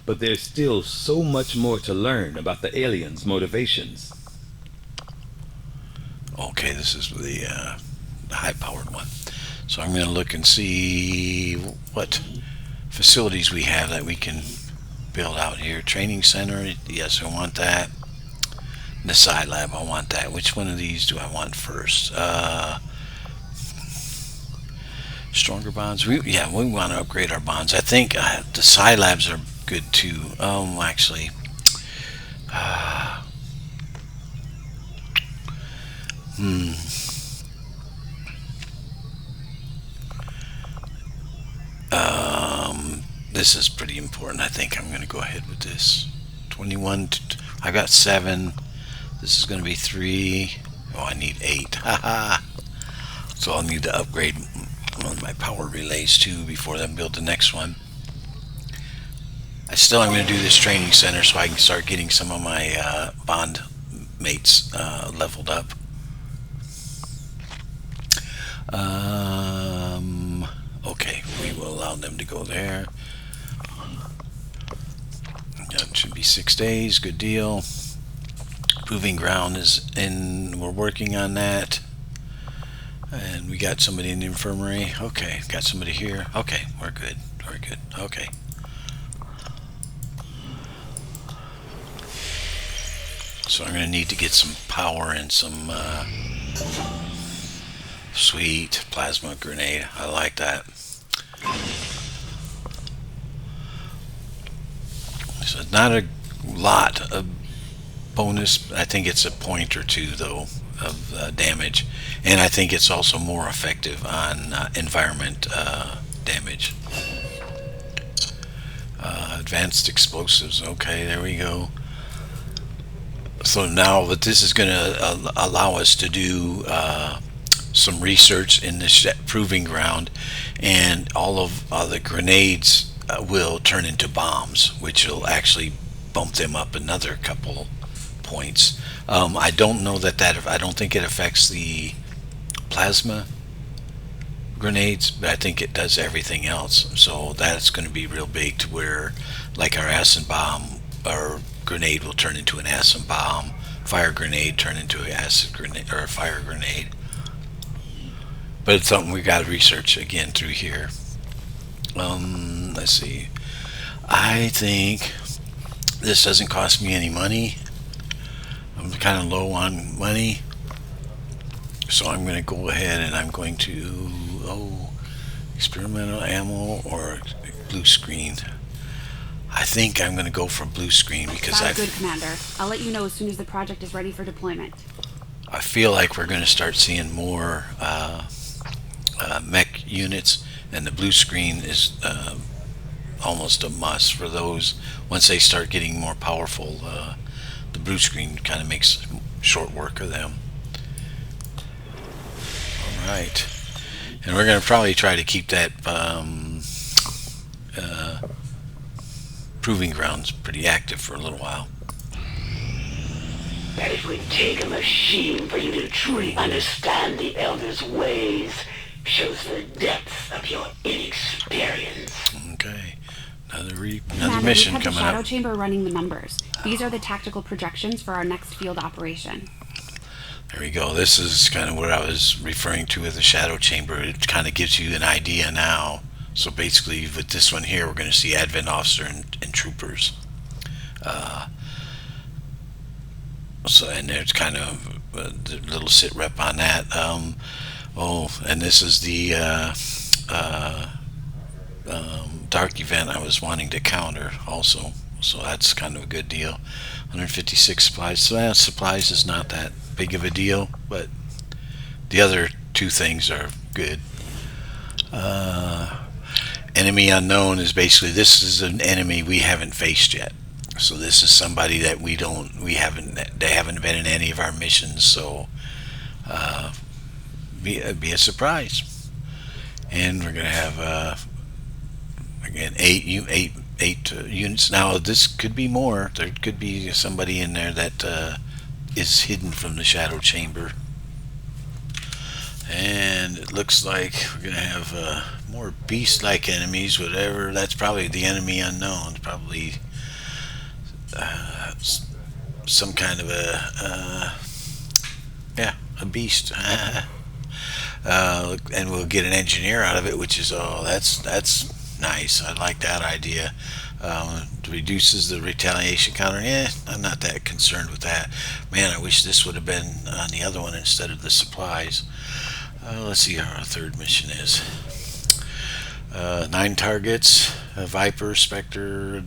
but there's still so much more to learn about the aliens' motivations. Okay, this is the high-powered one. So I'm going to look and see what facilities we have that we can build out here. Training center, yes, I want that. The side lab, I want that. Which one of these do I want first? Stronger bonds. We want to upgrade our bonds. I think the side labs are good too. Actually, this is pretty important. I think I'm going to go ahead with this. 21. I got 7. This is going to be 3. Oh, I need 8. Haha. So I'll need to upgrade one of my power relays too before I build the next one. I'm going to do this training center so I can start getting some of my bond mates leveled up. Okay, we will allow them to go there. That should be 6 days. Good deal. Proving ground is in. We're working on that. And we got somebody in the infirmary. Okay, got somebody here. Okay, we're good. We're good. Okay. So I'm going to need to get some power and some sweet plasma grenade. I like that. So it's not a lot of bonus. I think it's a point or two though of damage, and I think it's also more effective on environment damage. Advanced explosives. Okay, there we go. So now that this is going to allow us to do some research in this proving ground, and all of the grenades will turn into bombs, which will actually bump them up another couple points. I don't know I don't think it affects the plasma grenades, but I think it does everything else. So that's going to be real big, to where like our acid bomb or grenade will turn into an acid bomb, fire grenade turn into an acid grenade or a fire grenade. But it's something we got to research again through here. Let's see. I think this doesn't cost me any money. I'm kind of low on money, so I'm going to go ahead and I'm going to experimental ammo or blue screen. I think I'm going to go for blue screen because Good, Commander. I'll let you know as soon as the project is ready for deployment. I feel like we're going to start seeing more mech units, and the blue screen is almost a must for those. Once they start getting more powerful, the blue screen kind of makes short work of them. Alright, and we're going to probably try to keep that proving grounds pretty active for a little while. That it would take a machine for you to truly understand the Elder's ways shows the depth of your inexperience. Okay, another Commander, mission we have the coming shadow up. chamber running the numbers. These are the tactical projections for our next field operation. There we go. This is kind of what I was referring to with the shadow chamber. It kind of gives you an idea now. So basically with this one here, we're going to see Advent Officer and Troopers. So, and there's kind of a little sit rep on that. And this is the dark event I was wanting to counter also. So that's kind of a good deal. 156 supplies. So supplies is not that big of a deal, but the other two things are good. Enemy unknown is basically, this is an enemy we haven't faced yet. So this is somebody that they haven't been in any of our missions. So be a surprise. And we're gonna have again eight units. Now this could be more. There could be somebody in there that is hidden from the shadow chamber. And it looks like we're gonna have more beast-like enemies. Whatever. That's probably the enemy unknown. Probably some kind of a beast. And we'll get an engineer out of it, which is that's nice. I like that idea. Reduces the retaliation counter. I'm not that concerned with that. Man, I wish this would have been on the other one instead of the supplies. Let's see how our third mission is. 9 targets, a Viper, Spectre.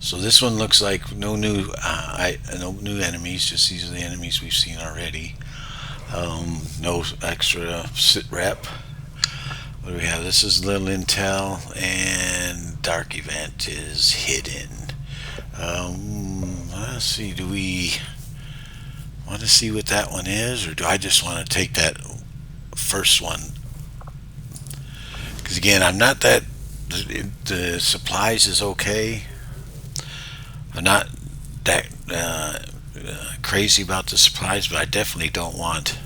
So this one looks like no new enemies. Just these are the enemies we've seen already. No extra sit rep. What do we have? This is little intel, and dark event is hidden. Let's see. Do we want to see what that one is, or do I just want to take that first one? Because again, I'm not that. The supplies is okay. I'm not that crazy about the supplies, but I definitely don't want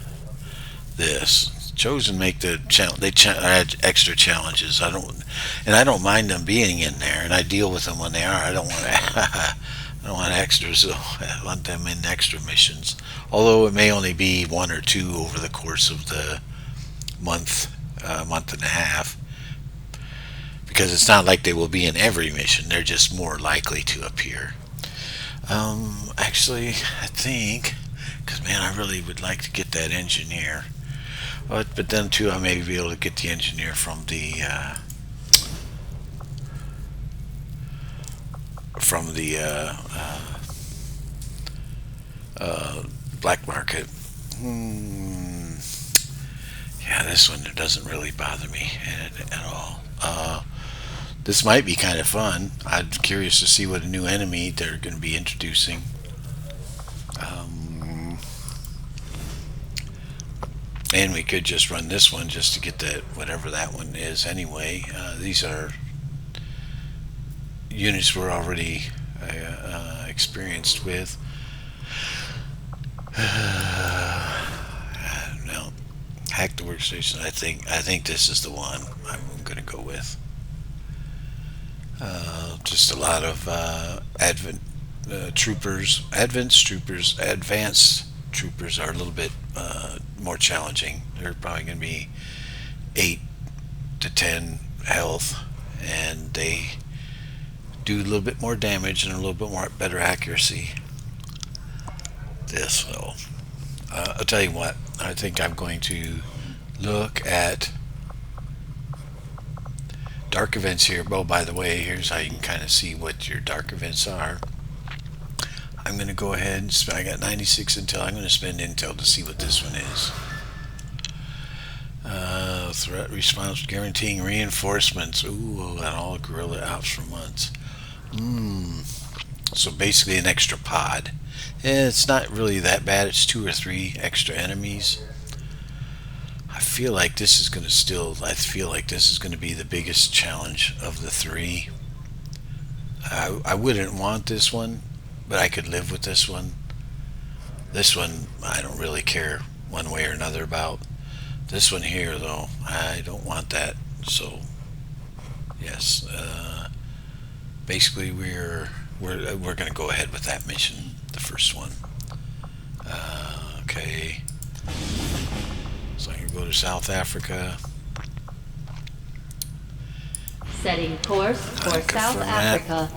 this. Chosen make the they add extra challenges. I don't mind them being in there, and I deal with them when they are. I don't want I don't want extras. So I want them in extra missions. Although it may only be 1 or 2 over the course of the month and a half, because it's not like they will be in every mission. They're just more likely to appear. Actually, I think, because man, I really would like to get that engineer. But then too, I may be able to get the engineer from the black market. Yeah, this one doesn't really bother me at all. This might be kind of fun. I'm curious to see what a new enemy they're going to be introducing. And we could just run this one just to get that, whatever that one is anyway. These are units we're already experienced with. No, hack the workstation. I think this is the one I'm going to go with. Just a lot of advanced troopers are a little bit more challenging. They're probably going to be 8 to 10 health, and they do a little bit more damage and a little bit more better accuracy. This will. I'll tell you what. I think I'm going to look at dark events here. Oh, by the way, here's how you can kind of see what your dark events are. I'm going to go ahead and I got 96 intel. I'm going to spend intel to see what this one is. Threat response guaranteeing reinforcements. Ooh, and all guerrilla ops for months. So basically an extra pod. It's not really that bad. It's 2 or 3 extra enemies. I feel like this is going to be the biggest challenge of the 3. I wouldn't want this one, but I could live with this one. This one I don't really care one way or another about. This one here though, I don't want that. So yes, basically we're going to go ahead with that mission, the first one. Okay, So I can go to South Africa. Setting course for South confirm that. Africa.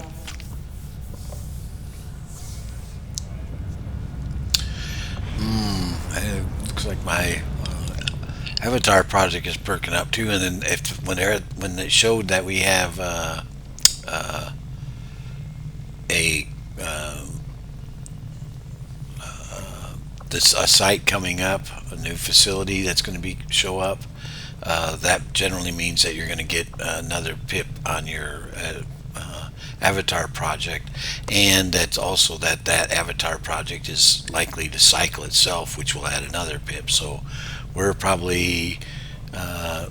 It looks like my Avatar project is perking up too. And then when they showed that we have a a site coming up, a new facility that's going to show up. That generally means that you're going to get another pip on your Avatar project, and that's also that Avatar project is likely to cycle itself, which will add another pip. So we're probably I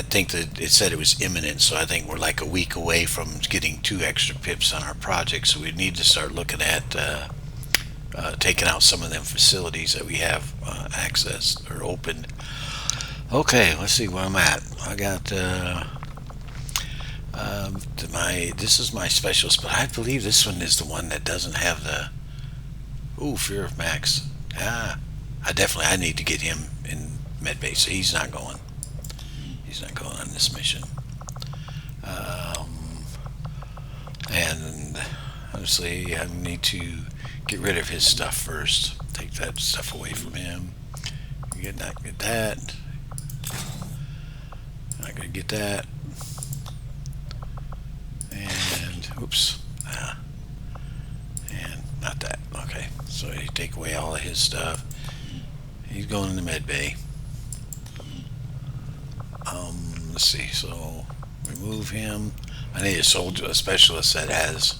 think that it said it was imminent, so I think we're like a week away from getting 2 extra pips on our project. So we need to start looking at taking out some of them facilities that we have accessed or opened. Okay, let's see where I'm at. I got this is my specialist, but I believe this one is the one that doesn't have the Fear of Max. I need to get him in medbay, so he's not going on this mission. And honestly, I need to get rid of his stuff first. Take that stuff away from him. Get that. Not gonna get that. And oops. And not that. Okay. So you take away all of his stuff. He's going in the med bay. Let's see. So remove him. I need a specialist that has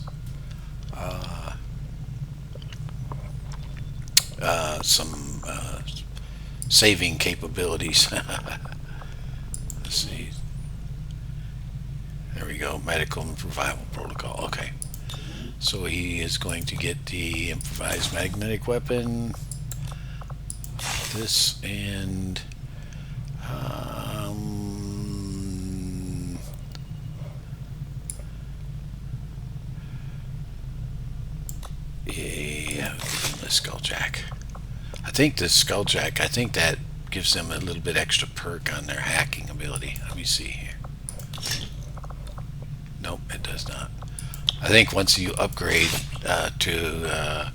some saving capabilities. Let's see. There we go. Medical and survival protocol. Okay. So he is going to get the improvised magnetic weapon. This and yeah, the skulljack. I think that gives them a little bit extra perk on their hacking ability. Let me see here. Nope, it does not. I think once you upgrade to a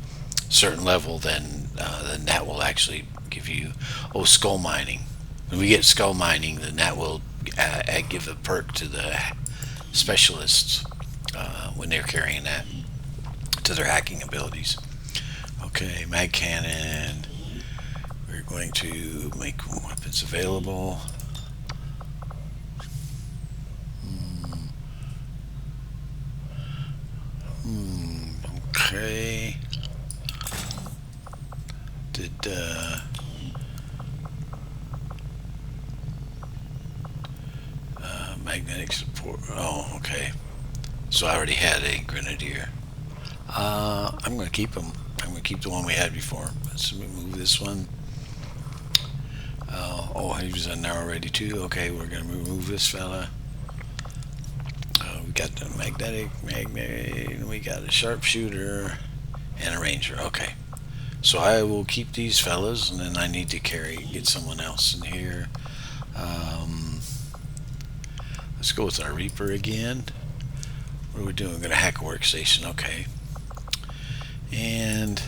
certain level, then that will actually give you skull mining. When we get skull mining, then that will give a perk to the specialists when they're carrying that to their hacking abilities. Okay, mag cannon. We're going to make weapons available. Okay. Did magnetic support? Oh, okay. So I already had a grenadier. I'm going to keep him. I'm going to keep the one we had before. Let's remove this one. He was in there already too. Okay, we're going to remove this fella. We got the magnetic, we got a sharpshooter, and a ranger. Okay. So I will keep these fellas, and then I need to get someone else in here. Let's go with our Reaper again. What are we doing? We're going to hack a workstation. Okay. And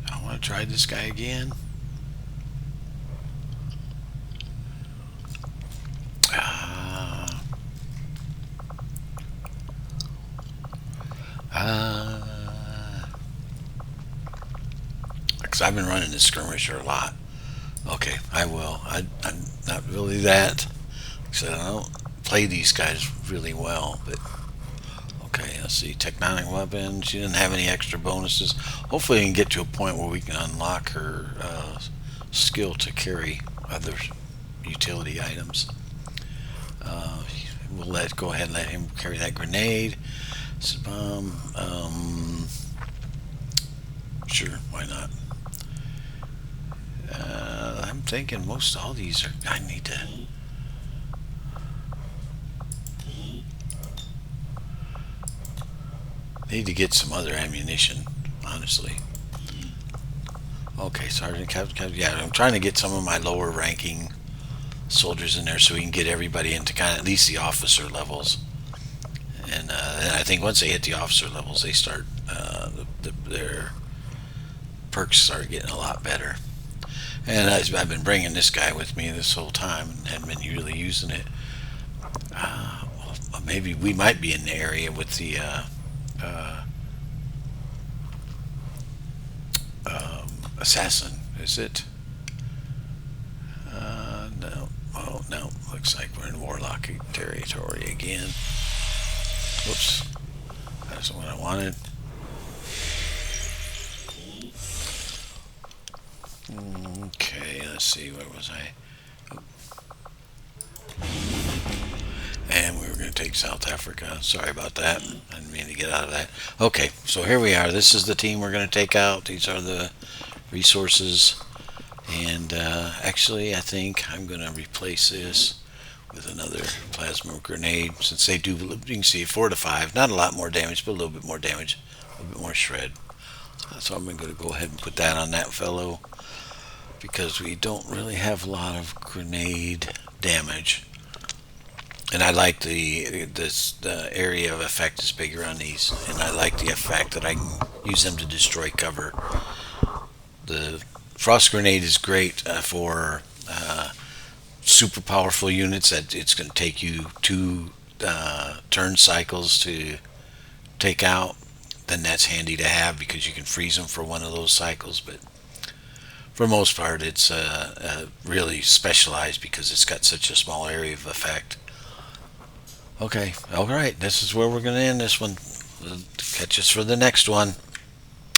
I want to try this guy again. Because I've been running this skirmisher a lot. Okay, I will. I'm not really that. Because I don't play these guys really well, but okay, let's see. Technonic weapon. She didn't have any extra bonuses. Hopefully we can get to a point where we can unlock her skill to carry other utility items. We'll go ahead and let him carry that grenade. Sure, why not? I'm thinking most all these are. I need to. Need to get some other ammunition, honestly. Okay, Sergeant, Captain, yeah, I'm trying to get some of my lower ranking soldiers in there so we can get everybody into kind of at least the officer levels. And I think once they hit the officer levels, they start their perks start getting a lot better. And I've been bringing this guy with me this whole time and hadn't been really using it. Maybe we might be in the area with the assassin. Is it? No. Oh no. Looks like we're in warlock territory again. Whoops. That's what I wanted. Okay, let's see, where was I? And we were going to take South Africa. Sorry about that. I didn't mean to get out of that. Okay, so here we are. This is the team we're going to take out. These are the resources. And actually, I think I'm going to replace this with another plasma grenade. Since they do, you can see 4 to 5. Not a lot more damage, but a little bit more damage. A little bit more shred. So I'm going to go ahead and put that on that fellow, because we don't really have a lot of grenade damage. And I like the area of effect is bigger on these, and I like the effect that I can use them to destroy cover. The frost grenade is great for super powerful units that it's going to take you 2 turn cycles to take out. Then that's handy to have because you can freeze them for one of those cycles. But for the most part, it's really specialized because it's got such a small area of effect. Okay, alright, this is where we're going to end this one. Catch us for the next one.